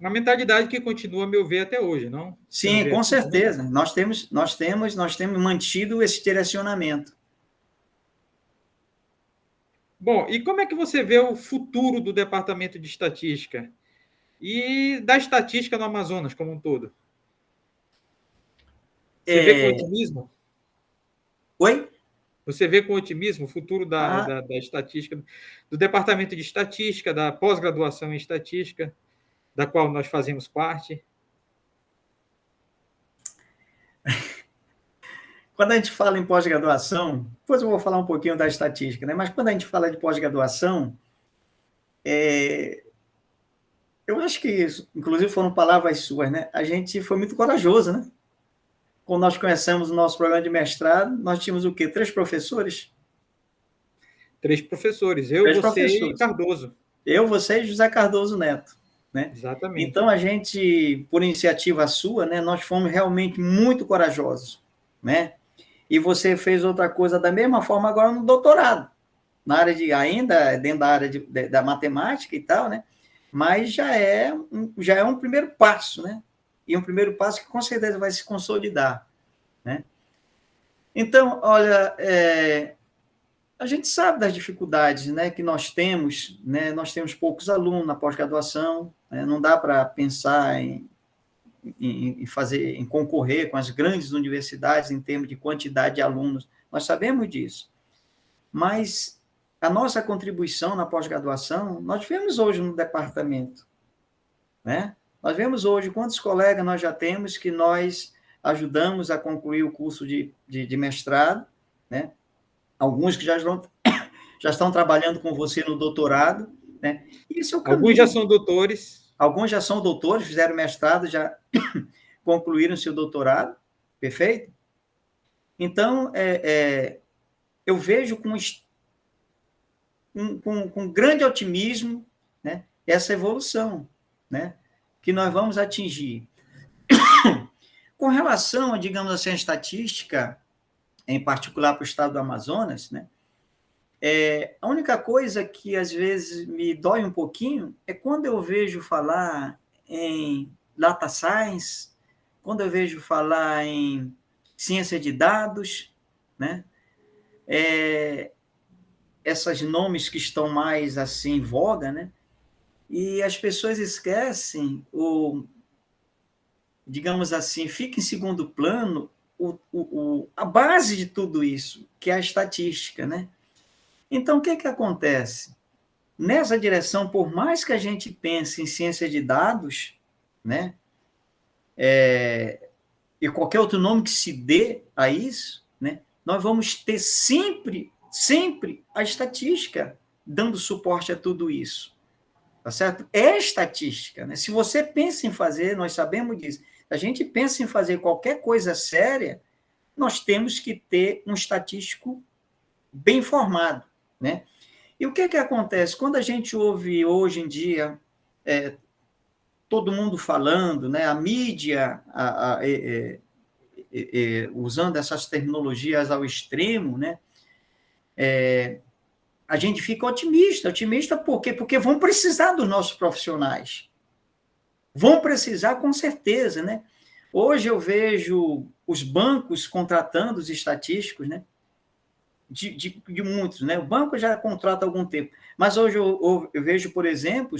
Uma mentalidade que continua, a meu ver, até hoje, não?
Sim, com certeza. Nós temos mantido esse direcionamento.
Bom, e como é que você vê o futuro do departamento de estatística e da estatística no Amazonas como um todo? Você vê com otimismo?
Oi?
Você vê com otimismo o futuro da estatística, do departamento de estatística, da pós-graduação em estatística, da qual nós fazemos parte?
Quando a gente fala em pós-graduação, depois eu vou falar um pouquinho da estatística, né? Mas quando a gente fala de pós-graduação, eu acho que isso, inclusive foram palavras suas, né? A gente foi muito corajoso, né? Quando nós começamos o nosso programa de mestrado, nós tínhamos o quê? 3 professores?
3 professores, eu, você e Cardoso.
Eu, você e José Cardoso Neto, né?
Exatamente.
Então, a gente, por iniciativa sua, né, nós fomos realmente muito corajosos, né? E você fez outra coisa da mesma forma agora no doutorado, ainda dentro da área da matemática e tal, né? Mas já é um primeiro passo, né? E um primeiro passo que com certeza vai se consolidar, né? Então, olha, a gente sabe das dificuldades, né, que nós temos, né? Nós temos poucos alunos na pós-graduação, né? Não dá para pensar em concorrer com as grandes universidades em termos de quantidade de alunos. Nós sabemos disso. Mas a nossa contribuição na pós-graduação, nós vemos hoje no departamento, né? Nós vemos hoje quantos colegas nós já temos que nós ajudamos a concluir o curso de mestrado, né? Alguns que já estão trabalhando com você no doutorado, né? Isso é o caminho.
Alguns já são doutores.
Alguns já são doutores, fizeram mestrado, já concluíram seu doutorado, perfeito? Então, eu vejo com grande otimismo, né, essa evolução, né, que nós vamos atingir. Com relação, digamos assim, à estatística, em particular para o estado do Amazonas, né, a única coisa que às vezes me dói um pouquinho é quando eu vejo falar em data science, quando eu vejo falar em ciência de dados, né? Esses nomes que estão mais assim em voga, né? E as pessoas esquecem, digamos assim, fica em segundo plano a base de tudo isso, que é a estatística, né? Então, o que acontece? Nessa direção, por mais que a gente pense em ciência de dados, né? E qualquer outro nome que se dê a isso, né? Nós vamos ter sempre a estatística dando suporte a tudo isso. Tá certo? É estatística, né? Se você pensa em fazer, nós sabemos disso, se a gente pensa em fazer qualquer coisa séria, nós temos que ter um estatístico bem formado, né? E o que acontece? Quando a gente ouve hoje em dia todo mundo falando, né? A mídia usando essas terminologias ao extremo, né? A gente fica otimista por quê? Porque vão precisar dos nossos profissionais. Vão precisar com certeza, né? Hoje eu vejo os bancos contratando os estatísticos, né? De muitos, né? O banco já contrata há algum tempo, mas hoje eu vejo, por exemplo,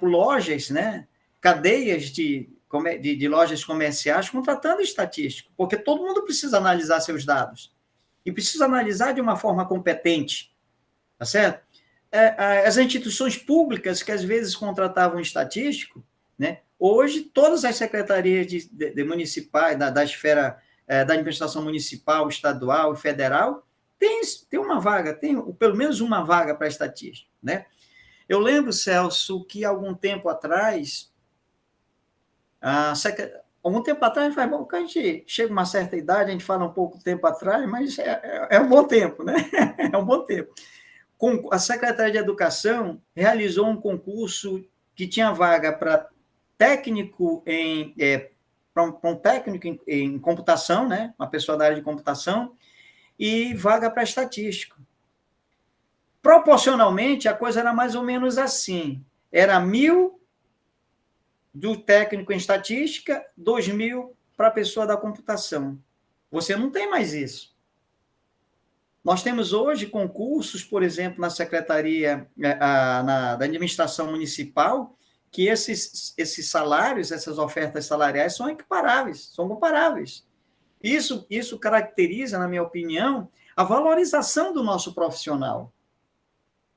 lojas, né? Cadeias de lojas comerciais contratando estatístico, porque todo mundo precisa analisar seus dados e precisa analisar de uma forma competente. Tá certo? As instituições públicas que às vezes contratavam estatístico, né? Hoje todas as secretarias de municipais, da esfera da administração municipal, estadual e federal, tem uma vaga, tem pelo menos uma vaga para estatística, né? Eu lembro, Celso, que algum tempo atrás, faz bom que a gente chega a uma certa idade, a gente fala um pouco tempo atrás, mas é um bom tempo, né? É um bom tempo. A Secretaria de Educação realizou um concurso que tinha vaga para técnico um técnico em computação, né? Uma pessoa da área de computação, e vaga para estatístico. Proporcionalmente, a coisa era mais ou menos assim. Era 1.000 do técnico em estatística, 2.000 para a pessoa da computação. Você não tem mais isso. Nós temos hoje concursos, por exemplo, na Secretaria da Administração Municipal, que esses salários, essas ofertas salariais são equiparáveis, são comparáveis. Isso caracteriza, na minha opinião, a valorização do nosso profissional,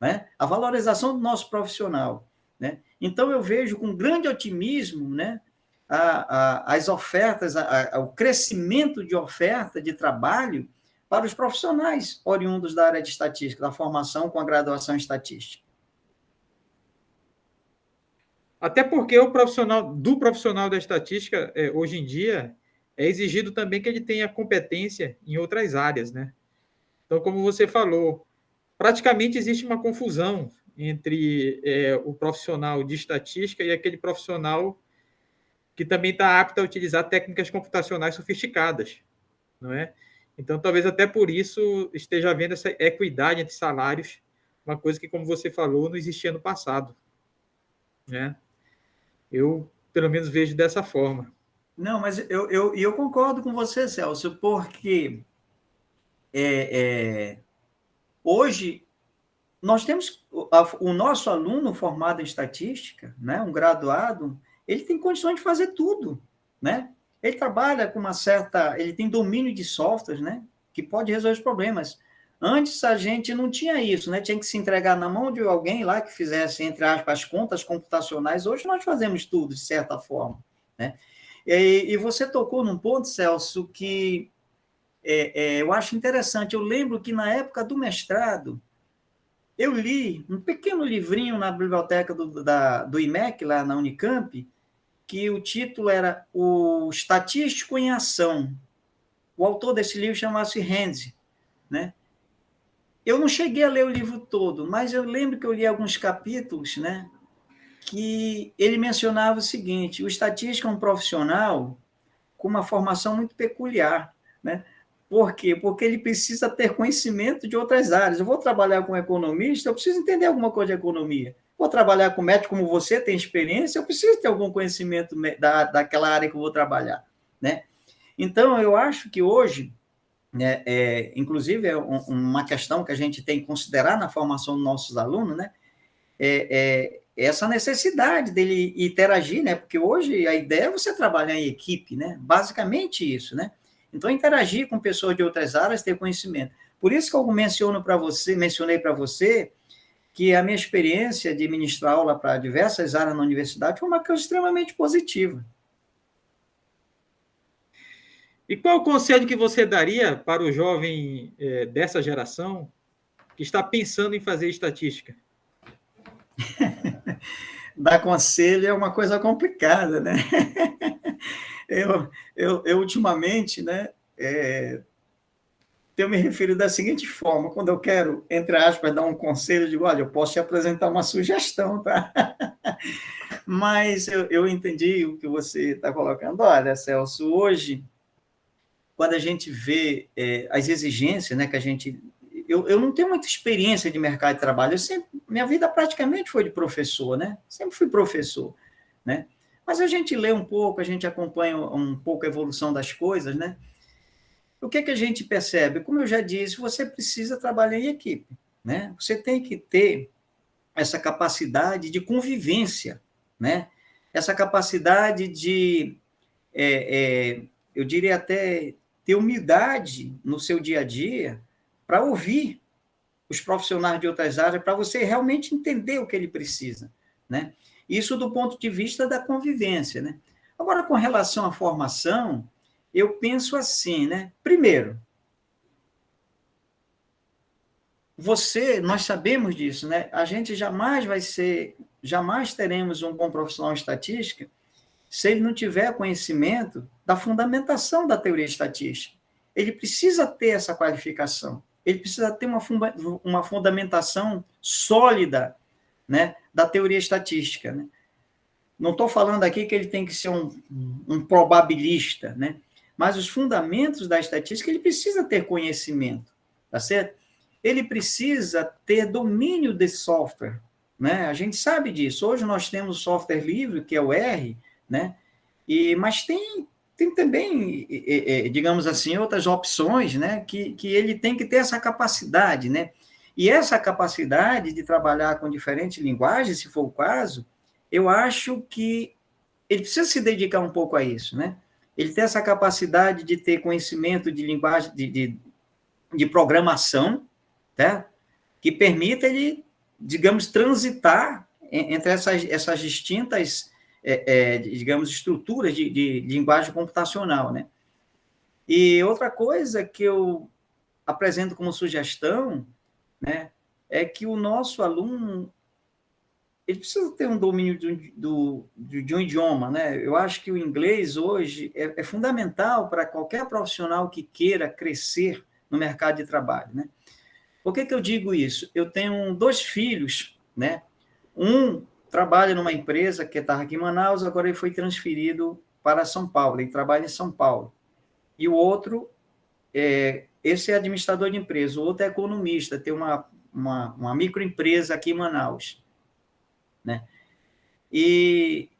né? A valorização do nosso profissional, né? Então, eu vejo com grande otimismo, né, as ofertas, o crescimento de oferta de trabalho para os profissionais oriundos da área de estatística, da formação com a graduação em estatística.
Até porque o profissional da estatística, hoje em dia, é exigido também que ele tenha competência em outras áreas, né? Então, como você falou, praticamente existe uma confusão entre o profissional de estatística e aquele profissional que também está apto a utilizar técnicas computacionais sofisticadas, não é? Então, talvez até por isso esteja havendo essa equidade entre salários, uma coisa que, como você falou, não existia no passado, né? Eu, pelo menos, vejo dessa forma.
Não, mas eu concordo com você, Celso, porque hoje nós temos o nosso aluno formado em estatística, né, um graduado, ele tem condições de fazer tudo, né? Ele trabalha com ele tem domínio de softwares, né, que pode resolver os problemas. Antes a gente não tinha isso, né? Tinha que se entregar na mão de alguém lá que fizesse, entre aspas, as contas computacionais. Hoje nós fazemos tudo, de certa forma, né? E você tocou num ponto, Celso, que eu acho interessante. Eu lembro que na época do mestrado, eu li um pequeno livrinho na biblioteca do IMEC, lá na Unicamp, que o título era O Estatístico em Ação. O autor desse livro chamava-se Renzi, né? Eu não cheguei a ler o livro todo, mas eu lembro que eu li alguns capítulos, né, que ele mencionava o seguinte: o estatístico é um profissional com uma formação muito peculiar, né? Por quê? Porque ele precisa ter conhecimento de outras áreas. Eu vou trabalhar com economista, eu preciso entender alguma coisa de economia. Vou trabalhar com médico, como você tem experiência, eu preciso ter algum conhecimento daquela área que eu vou trabalhar, né? Então, eu acho que hoje, né, inclusive, é uma questão que a gente tem que considerar na formação dos nossos alunos, né? Essa necessidade dele interagir, né? Porque hoje a ideia é você trabalhar em equipe, né? Basicamente isso, né? Então, interagir com pessoas de outras áreas, ter conhecimento. Por isso que eu mencionei para você que a minha experiência de ministrar aula para diversas áreas na universidade foi uma coisa extremamente positiva.
E qual o conselho que você daria para o jovem dessa geração que está pensando em fazer estatística?
Dar conselho é uma coisa complicada, né? Eu ultimamente, né, tenho me referido da seguinte forma: quando eu quero, entre aspas, dar um conselho, eu digo, olha, eu posso te apresentar uma sugestão, tá? Mas eu entendi o que você está colocando. Olha, Celso, hoje, quando a gente vê as exigências, né, que a gente... Eu não tenho muita experiência de mercado de trabalho, minha vida praticamente foi de professor, né? Sempre fui professor, né? Mas a gente lê um pouco, a gente acompanha um pouco a evolução das coisas, né? O que a gente percebe? Como eu já disse, você precisa trabalhar em equipe, né? Você tem que ter essa capacidade de convivência, né? Essa capacidade de, eu diria até, ter humildade no seu dia a dia para ouvir os profissionais de outras áreas, para você realmente entender o que ele precisa, né? Isso do ponto de vista da convivência, né? Agora, com relação à formação, eu penso assim, né? Primeiro, nós sabemos disso, né? A gente jamais teremos um bom profissional em estatística se ele não tiver conhecimento da fundamentação da teoria estatística. Ele precisa ter essa qualificação, ele precisa ter uma fundamentação sólida, né, da teoria estatística, né? Não estou falando aqui que ele tem que ser um probabilista, né? Mas os fundamentos da estatística, ele precisa ter conhecimento, tá certo? Ele precisa ter domínio de software, né? A gente sabe disso. Hoje nós temos software livre, que é o R, né? Mas tem também, digamos assim, outras opções, né? Que ele tem que ter essa capacidade, né? E essa capacidade de trabalhar com diferentes linguagens, se for o caso, eu acho que ele precisa se dedicar um pouco a isso, né? Ele tem essa capacidade de ter conhecimento de linguagem, de programação, tá? Que permita ele, digamos, transitar entre essas distintas, digamos, estruturas de linguagem computacional, né? E outra coisa que eu apresento como sugestão, né, é que o nosso aluno ele precisa ter um domínio de um idioma, né? Eu acho que o inglês hoje é fundamental para qualquer profissional que queira crescer no mercado de trabalho, né? Por que eu digo isso? Eu tenho 2 filhos, né? Um trabalha numa empresa que estava aqui em Manaus, agora ele foi transferido para São Paulo, ele trabalha em São Paulo. E o outro, esse é administrador de empresa, o outro é economista, tem uma microempresa aqui em Manaus, né? E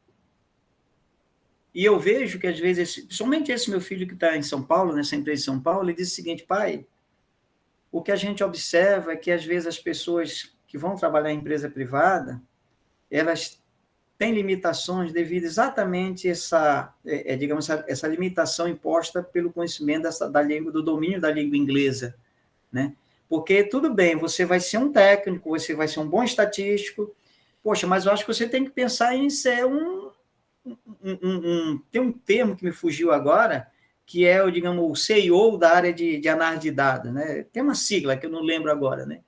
eu vejo que, às vezes, somente esse meu filho que está em São Paulo, nessa empresa de São Paulo, ele diz o seguinte: pai, o que a gente observa é que, às vezes, as pessoas que vão trabalhar em empresa privada, elas têm limitações devido exatamente a essa limitação imposta pelo conhecimento do domínio da língua inglesa, né? Porque, tudo bem, você vai ser um técnico, você vai ser um bom estatístico, poxa, mas eu acho que você tem que pensar em ser tem um termo que me fugiu agora, que é o CEO da área de análise de dados, né? Tem uma sigla que eu não lembro agora, né?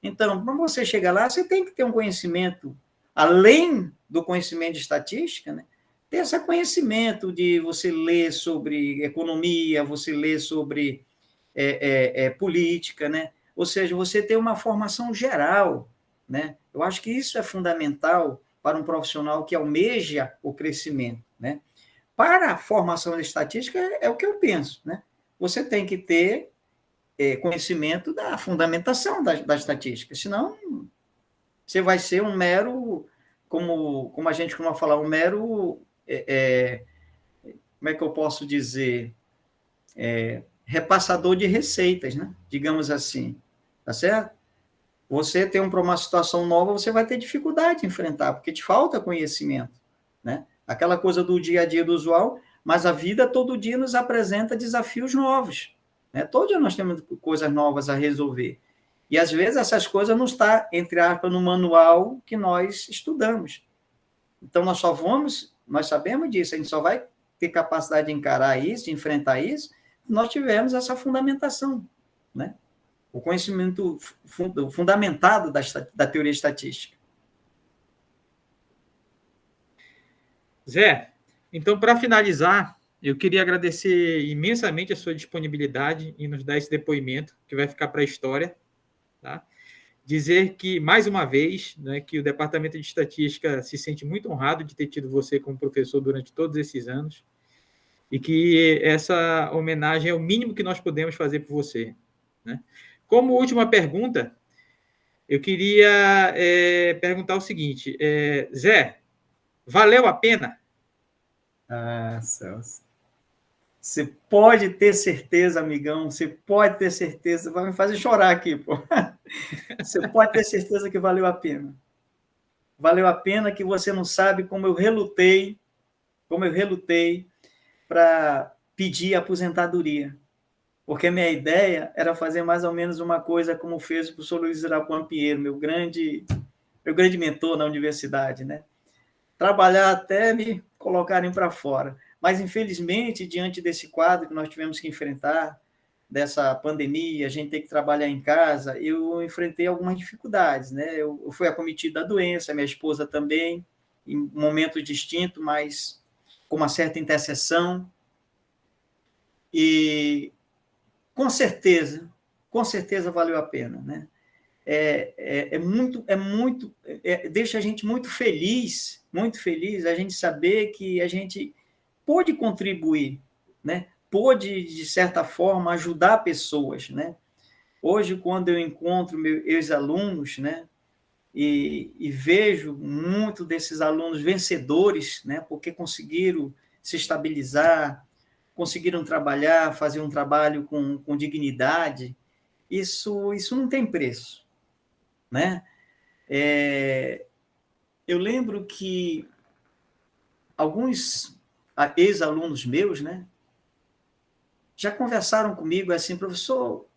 Então, para você chegar lá, você tem que ter um conhecimento, além do conhecimento de estatística, né? Ter esse conhecimento de você ler sobre economia, você ler sobre política, né? Ou seja, você ter uma formação geral, né? Eu acho que isso é fundamental para um profissional que almeja o crescimento, né? Para a formação de estatística, é o que eu penso, né? Você tem que ter conhecimento da fundamentação da estatística, senão você vai ser um mero, como a gente costuma falar, um mero, como é que eu posso dizer, repassador de receitas, né? Digamos assim, tá certo? Você tem uma situação nova, você vai ter dificuldade de enfrentar, porque te falta conhecimento, né? Aquela coisa do dia a dia do usual, mas a vida todo dia nos apresenta desafios novos, né? Todo dia nós temos coisas novas a resolver. E às vezes essas coisas não estão, entre aspas, no manual que nós estudamos. Então nós sabemos disso, a gente só vai ter capacidade de encarar isso, de enfrentar isso, se nós tivermos essa fundamentação, né? O conhecimento fundamentado da teoria estatística.
Zé, então, para finalizar, eu queria agradecer imensamente a sua disponibilidade em nos dar esse depoimento, que vai ficar para a história. Tá? Dizer que, mais uma vez, né, que o Departamento de Estatística se sente muito honrado de ter tido você como professor durante todos esses anos e que essa homenagem é o mínimo que nós podemos fazer por você. Né? Como última pergunta, eu queria perguntar o seguinte, Zé, valeu a pena?
Ah, Celso. Você pode ter certeza, amigão, você pode ter certeza, vai me fazer chorar aqui, pô. Você pode ter certeza que valeu a pena. Valeu a pena que você não sabe como eu relutei para pedir aposentadoria. Porque minha ideia era fazer mais ou menos uma coisa como fez o professor Luiz Irapuan Pinheiro, meu grande mentor na universidade, né? Trabalhar até me colocarem para fora. Mas, infelizmente, diante desse quadro que nós tivemos que enfrentar, dessa pandemia, a gente tem que trabalhar em casa, eu enfrentei algumas dificuldades, né? Eu fui acometido da doença, minha esposa também, em momentos distintos, mas com uma certa interseção. E, com certeza valeu a pena, né? Deixa a gente muito feliz a gente saber que a gente pôde contribuir, né? Pôde, de certa forma, ajudar pessoas, né? Hoje, quando eu encontro meus ex-alunos, né? E vejo muito desses alunos vencedores, né? Porque conseguiram se estabilizar, conseguiram trabalhar, fazer um trabalho com dignidade, isso não tem preço, né? Eu lembro que alguns ex-alunos meus, né, já conversaram comigo assim, professor,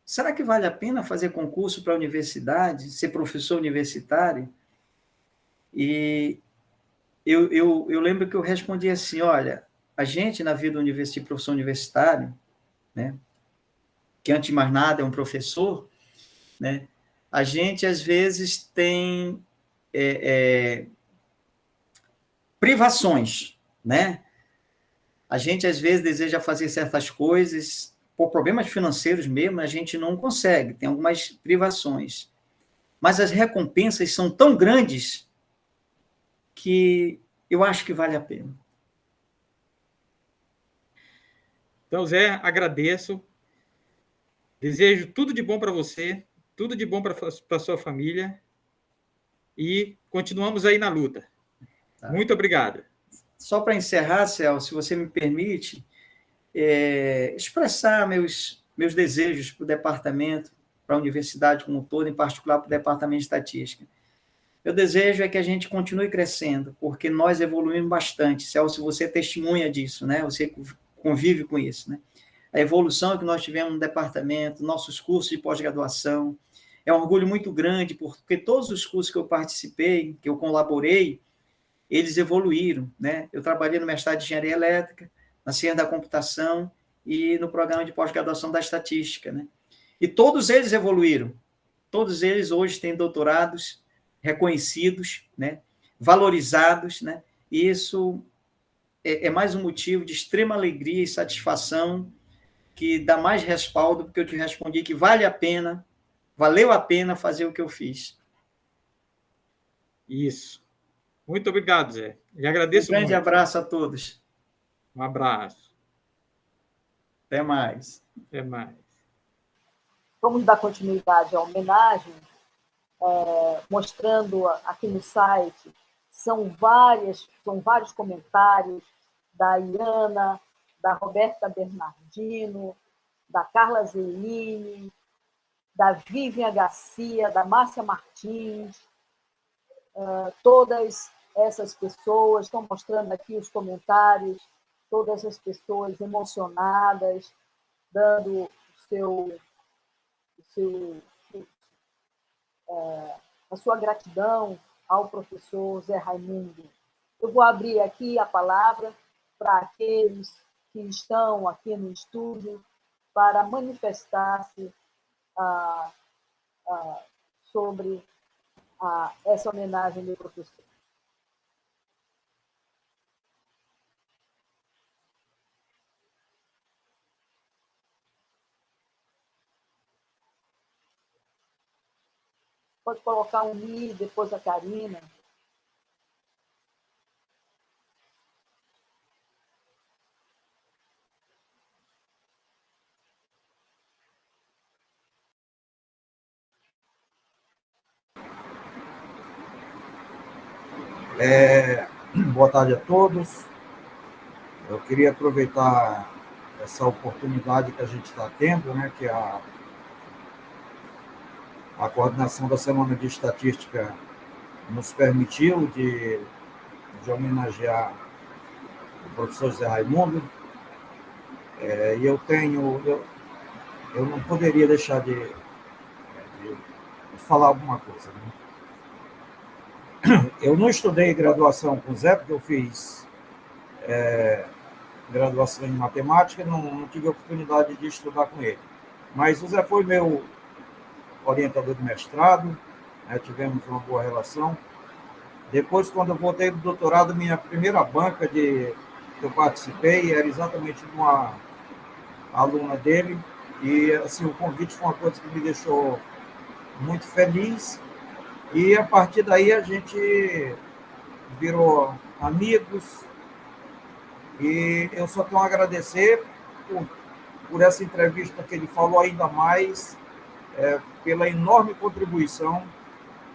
será que vale a pena fazer concurso para a universidade, ser professor universitário? E eu lembro que eu respondi assim, olha, a gente na vida universitária, professor universitário, né, que antes de mais nada é um professor, né, a gente às vezes tem privações, né? A gente, às vezes, deseja fazer certas coisas, por problemas financeiros mesmo, a gente não consegue, tem algumas privações. Mas as recompensas são tão grandes que eu acho que vale a pena.
Então, Zé, agradeço. Desejo tudo de bom para você, tudo de bom para a sua família e continuamos aí na luta. Tá. Muito obrigado.
Só para encerrar, Celso, se você me permite, expressar meus desejos para o departamento, para a universidade como um todo, em particular para o departamento de estatística. Meu desejo é que a gente continue crescendo, porque nós evoluímos bastante. Celso, você testemunha disso, né? Você convive com isso, né? A evolução que nós tivemos no departamento, nossos cursos de pós-graduação, é um orgulho muito grande, porque todos os cursos que eu participei, que eu colaborei, eles evoluíram, né? Eu trabalhei no mestrado de Engenharia Elétrica, na ciência da computação e no programa de pós-graduação da estatística, né? E todos eles evoluíram. Todos eles hoje têm doutorados reconhecidos, né? Valorizados, né? E isso é mais um motivo de extrema alegria e satisfação, que dá mais respaldo, porque eu te respondi que valeu a pena fazer o que eu fiz.
Isso. Muito obrigado, Zé. Lhe agradeço muito.
Um grande abraço a todos.
Um abraço.
Até mais.
Até mais.
Vamos dar continuidade à homenagem mostrando aqui no site, são vários comentários da Iana, da Roberta Bernardino, da Carla Zeline, da Vivian Garcia, da Márcia Martins. Todas essas pessoas estão mostrando aqui os comentários, todas as pessoas emocionadas, dando a sua gratidão ao professor Zé Raimundo. Eu vou abrir aqui a palavra para aqueles que estão aqui no estúdio para manifestar-se sobre essa homenagem do professor. Pode colocar o Mi, depois a Karina.
Boa tarde a todos. Eu queria aproveitar essa oportunidade que a gente está tendo, né, que a coordenação da Semana de Estatística nos permitiu de homenagear o professor José Raimundo. E eu não poderia deixar de falar alguma coisa, né? Eu não estudei graduação com o Zé, porque eu fiz graduação em matemática, não tive a oportunidade de estudar com ele. Mas o Zé foi meu orientador de mestrado, né, tivemos uma boa relação. Depois, quando eu voltei do doutorado, minha primeira banca que eu participei era exatamente de uma aluna dele, e assim, o convite foi uma coisa que me deixou muito feliz, e a partir daí a gente virou amigos, e eu só tenho a agradecer por essa entrevista que ele falou, ainda mais pela enorme contribuição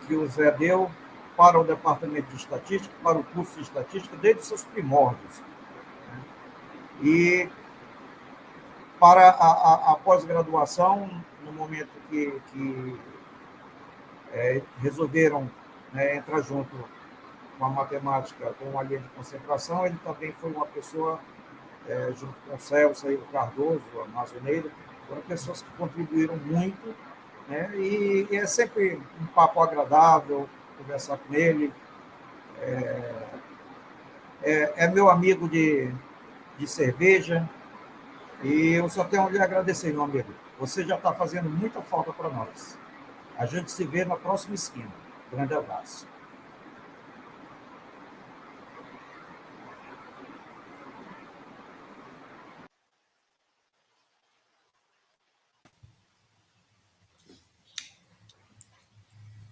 que o Zé deu para o Departamento de Estatística, para o curso de Estatística, desde os seus primórdios. E para a pós-graduação, no momento que resolveram, né, entrar junto com a matemática, com uma linha de concentração, ele também foi uma pessoa, junto com o Celso, o Cardoso, a Mazoneira, foram pessoas que contribuíram muito, né, e é sempre um papo agradável conversar com ele. É meu amigo de cerveja, e eu só tenho a lhe agradecer, meu amigo. Você já está fazendo muita falta para nós. A gente se vê na próxima esquina. Grande abraço.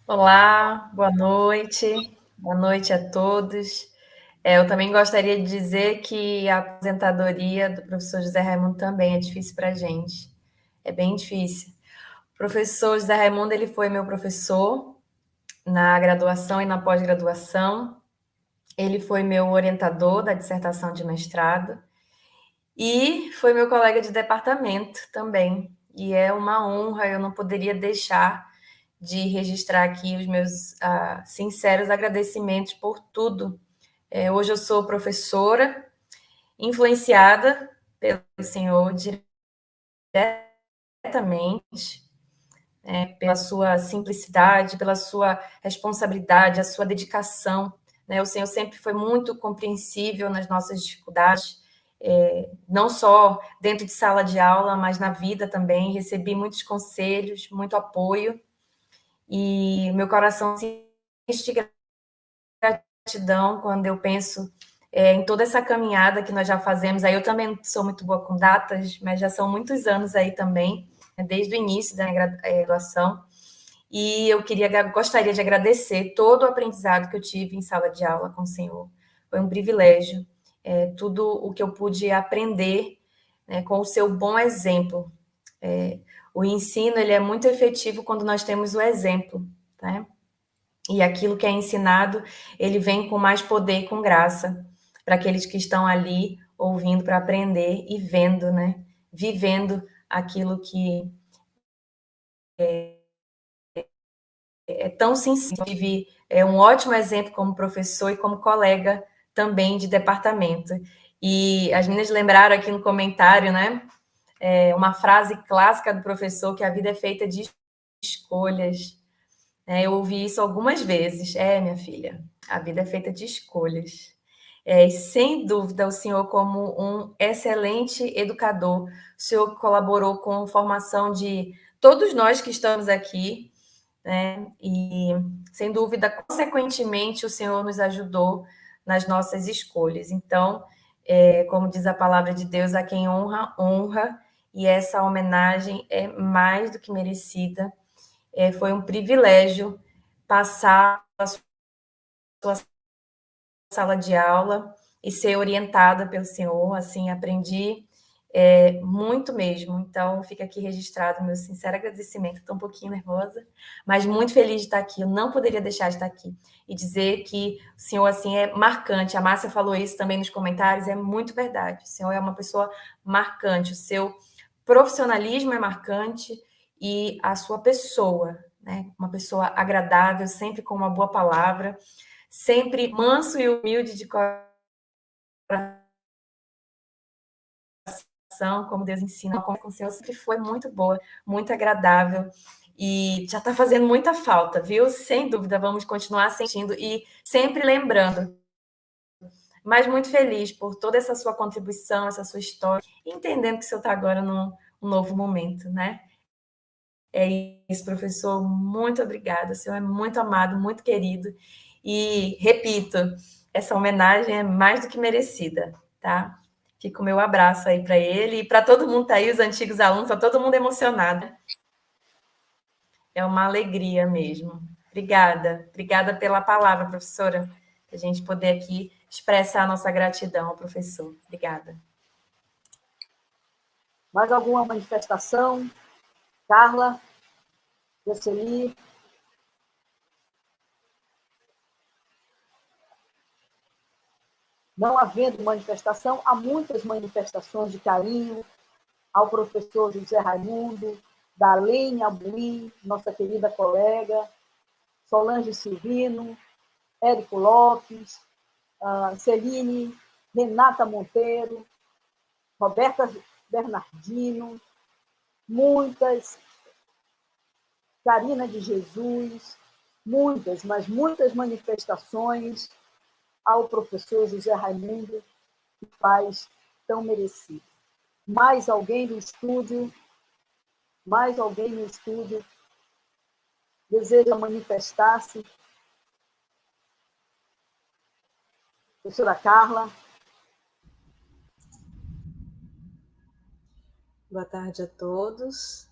Olá, boa noite a todos. Eu também gostaria de dizer que a aposentadoria do professor José Raimundo também é difícil para a gente, é bem difícil. O professor José Raimundo, ele foi meu professor na graduação e na pós-graduação, ele foi meu orientador da dissertação de mestrado e foi meu colega de departamento também, e é uma honra, eu não poderia deixar de registrar aqui os meus sinceros agradecimentos por tudo. Hoje eu sou professora, influenciada pelo senhor diretamente, pela sua simplicidade, pela sua responsabilidade, a sua dedicação, né? O senhor sempre foi muito compreensível nas nossas dificuldades, não só dentro de sala de aula, mas na vida também. Recebi muitos conselhos, muito apoio, e meu coração se enche de gratidão quando eu penso em toda essa caminhada que nós já fazemos. Aí eu também sou muito boa com datas, mas já são muitos anos aí também, desde o início da minha graduação. E eu gostaria de agradecer todo o aprendizado que eu tive em sala de aula com o senhor. Foi um privilégio, tudo o que eu pude aprender, né, com o seu bom exemplo. O ensino, ele é muito efetivo quando nós temos o exemplo. né? E aquilo que é ensinado, ele vem com mais poder e com graça para aqueles que estão ali ouvindo para aprender e vendo, né? Vivendo aquilo que é tão sensível. Tive um ótimo exemplo como professor e como colega também de departamento. E as meninas lembraram aqui no comentário, né? Uma frase clássica do professor, que a vida é feita de escolhas. Eu ouvi isso algumas vezes. Minha filha, a vida é feita de escolhas. E sem dúvida, o senhor, como um excelente educador, o senhor colaborou com a formação de todos nós que estamos aqui, né? E, sem dúvida, consequentemente, o senhor nos ajudou nas nossas escolhas. Então, como diz a palavra de Deus, a quem honra, honra, e essa homenagem é mais do que merecida. Foi um privilégio passar a sua sala de aula e ser orientada pelo senhor, assim, aprendi muito mesmo. Então, fica aqui registrado meu sincero agradecimento. Estou um pouquinho nervosa, mas muito feliz de estar aqui. Eu não poderia deixar de estar aqui e dizer que o senhor, assim, é marcante. A Márcia falou isso também nos comentários, é muito verdade. O senhor é uma pessoa marcante, o seu profissionalismo é marcante e a sua pessoa, né? Uma pessoa agradável, sempre com uma boa palavra, sempre manso e humilde de coração, como Deus ensina, como o Senhor sempre foi muito boa, muito agradável, e já está fazendo muita falta, viu? Sem dúvida, vamos continuar sentindo e sempre lembrando. Mas muito feliz por toda essa sua contribuição, essa sua história, e entendendo que o senhor está agora num novo momento, né? É isso, professor, muito obrigada, o senhor é muito amado, muito querido, e, repito, essa homenagem é mais do que merecida, tá? Fica o meu abraço aí para ele e para todo mundo tá aí, os antigos alunos, está todo mundo emocionado. É uma alegria mesmo. Obrigada pela palavra, professora, a gente poder aqui expressar a nossa gratidão ao professor. Obrigada.
Mais alguma manifestação? Carla? Jocely? Não havendo manifestação, há muitas manifestações de carinho ao professor José Raimundo, Darlene Albuim, nossa querida colega, Solange Silvino, Érico Lopes, Celine, Renata Monteiro, Roberta Bernardino, muitas, Karina de Jesus, muitas, mas muitas manifestações ao professor José Raimundo, que faz tão merecido. Mais alguém no estúdio? Mais alguém no estúdio deseja manifestar-se? Professora Carla.
Boa tarde a todos.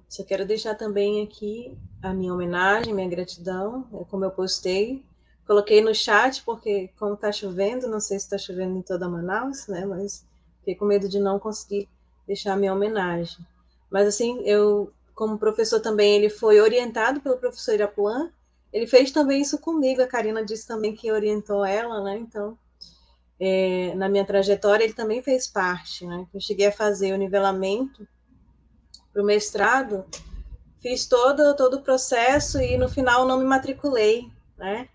Só quero deixar também aqui a minha homenagem, minha gratidão, como eu postei. Coloquei no chat, porque como está chovendo, não sei se está chovendo em toda Manaus, né? Mas fiquei com medo de não conseguir deixar a minha homenagem. Mas assim, eu, como professor também, ele foi orientado pelo professor Irapuã, ele fez também isso comigo, a Karina disse também que orientou ela, né? Então, na minha trajetória, ele também fez parte, né? Eu cheguei a fazer o nivelamento para o mestrado, fiz todo o processo e no final não me matriculei, né?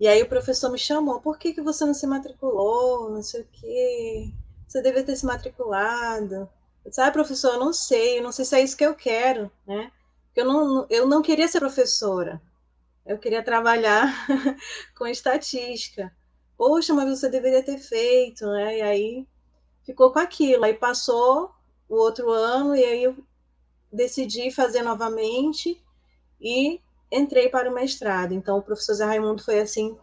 E aí o professor me chamou, por que você não se matriculou? Não sei o quê, você deveria ter se matriculado. Eu disse, professor, eu não sei se é isso que eu quero, né? Porque eu não queria ser professora, eu queria trabalhar com estatística. Poxa, mas você deveria ter feito, né? E aí ficou com aquilo. Aí passou o outro ano e aí eu decidi fazer novamente e entrei para o mestrado. Então, o professor Zé Raimundo foi, assim,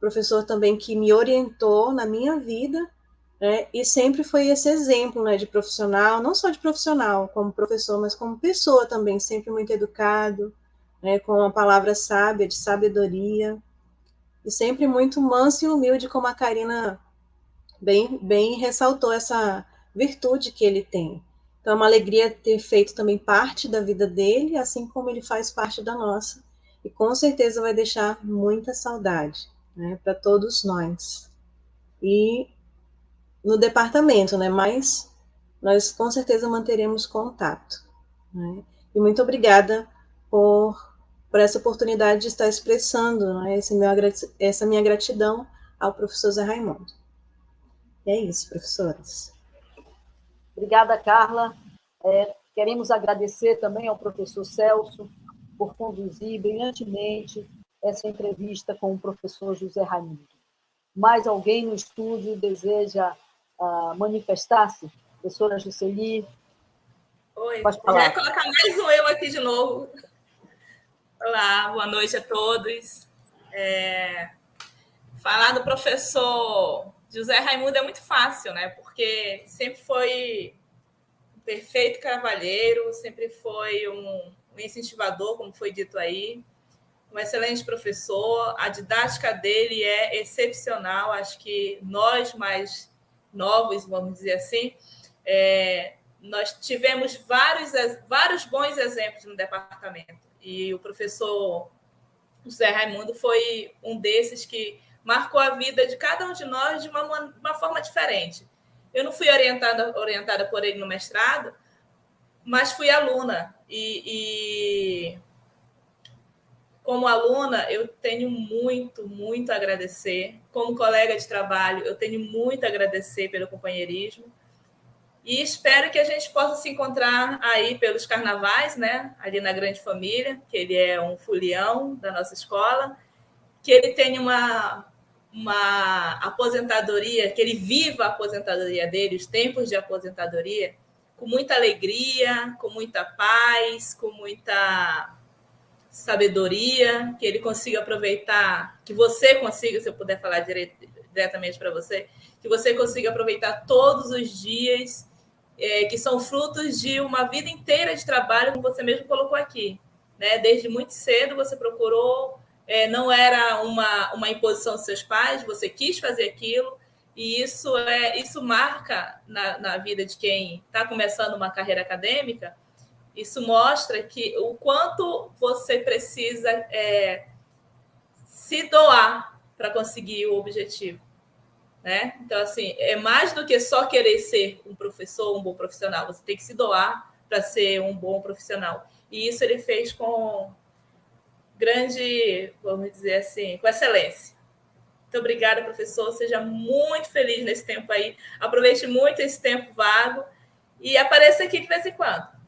professor também que me orientou na minha vida, né? E sempre foi esse exemplo, né, de profissional, não só de profissional, como professor, mas como pessoa também, sempre muito educado, né, com uma palavra sábia, de sabedoria, e sempre muito manso e humilde, como a Karina bem ressaltou essa virtude que ele tem. Então, é uma alegria ter feito também parte da vida dele, assim como ele faz parte da nossa. e com certeza vai deixar muita saudade, né, para todos nós. E no departamento, né, mas nós com certeza manteremos contato, né? E muito obrigada por essa oportunidade de estar expressando, né, essa minha gratidão ao professor Zé Raimundo. E é isso, professores.
Obrigada, Carla. Queremos agradecer também ao professor Celso por conduzir brilhantemente essa entrevista com o professor José Raimundo. Mais alguém no estúdio deseja manifestar-se? Professora Jusceli?
Oi,
pode
já ia
falar.
colocar mais um eu aqui de novo. Olá, boa noite a todos. Falar do professor José Raimundo é muito fácil, né? Porque sempre foi um perfeito cavalheiro, sempre foi um incentivador, como foi dito aí, um excelente professor. A didática dele é excepcional. Acho que nós mais novos, vamos dizer assim, nós tivemos vários bons exemplos no departamento. E o professor José Raimundo foi um desses que marcou a vida de cada um de nós de uma forma diferente. Eu não fui orientada por ele no mestrado, mas fui aluna. E como aluna, eu tenho muito a agradecer. Como colega de trabalho, eu tenho muito a agradecer pelo companheirismo. E espero que a gente possa se encontrar aí pelos carnavais, né? Ali na Grande Família, que ele é um folião da nossa escola, que ele tenha uma aposentadoria, que ele viva a aposentadoria dele, os tempos de aposentadoria, com muita alegria, com muita paz, com muita sabedoria, que ele consiga aproveitar, que você consiga, se eu puder falar diretamente para você, que você consiga aproveitar todos os dias, que são frutos de uma vida inteira de trabalho, como você mesmo colocou aqui, né? Desde muito cedo você procurou, não era uma imposição dos seus pais, você quis fazer aquilo, e isso marca na vida de quem está começando uma carreira acadêmica. Isso mostra que o quanto você precisa se doar para conseguir o objetivo, né? Então, assim, é mais do que só querer ser um professor, um bom profissional. Você tem que se doar para ser um bom profissional. E isso ele fez com grande, vamos dizer assim, com excelência. Muito obrigada, professor. Seja muito feliz nesse tempo aí. Aproveite muito esse tempo vago e apareça aqui de vez em quando.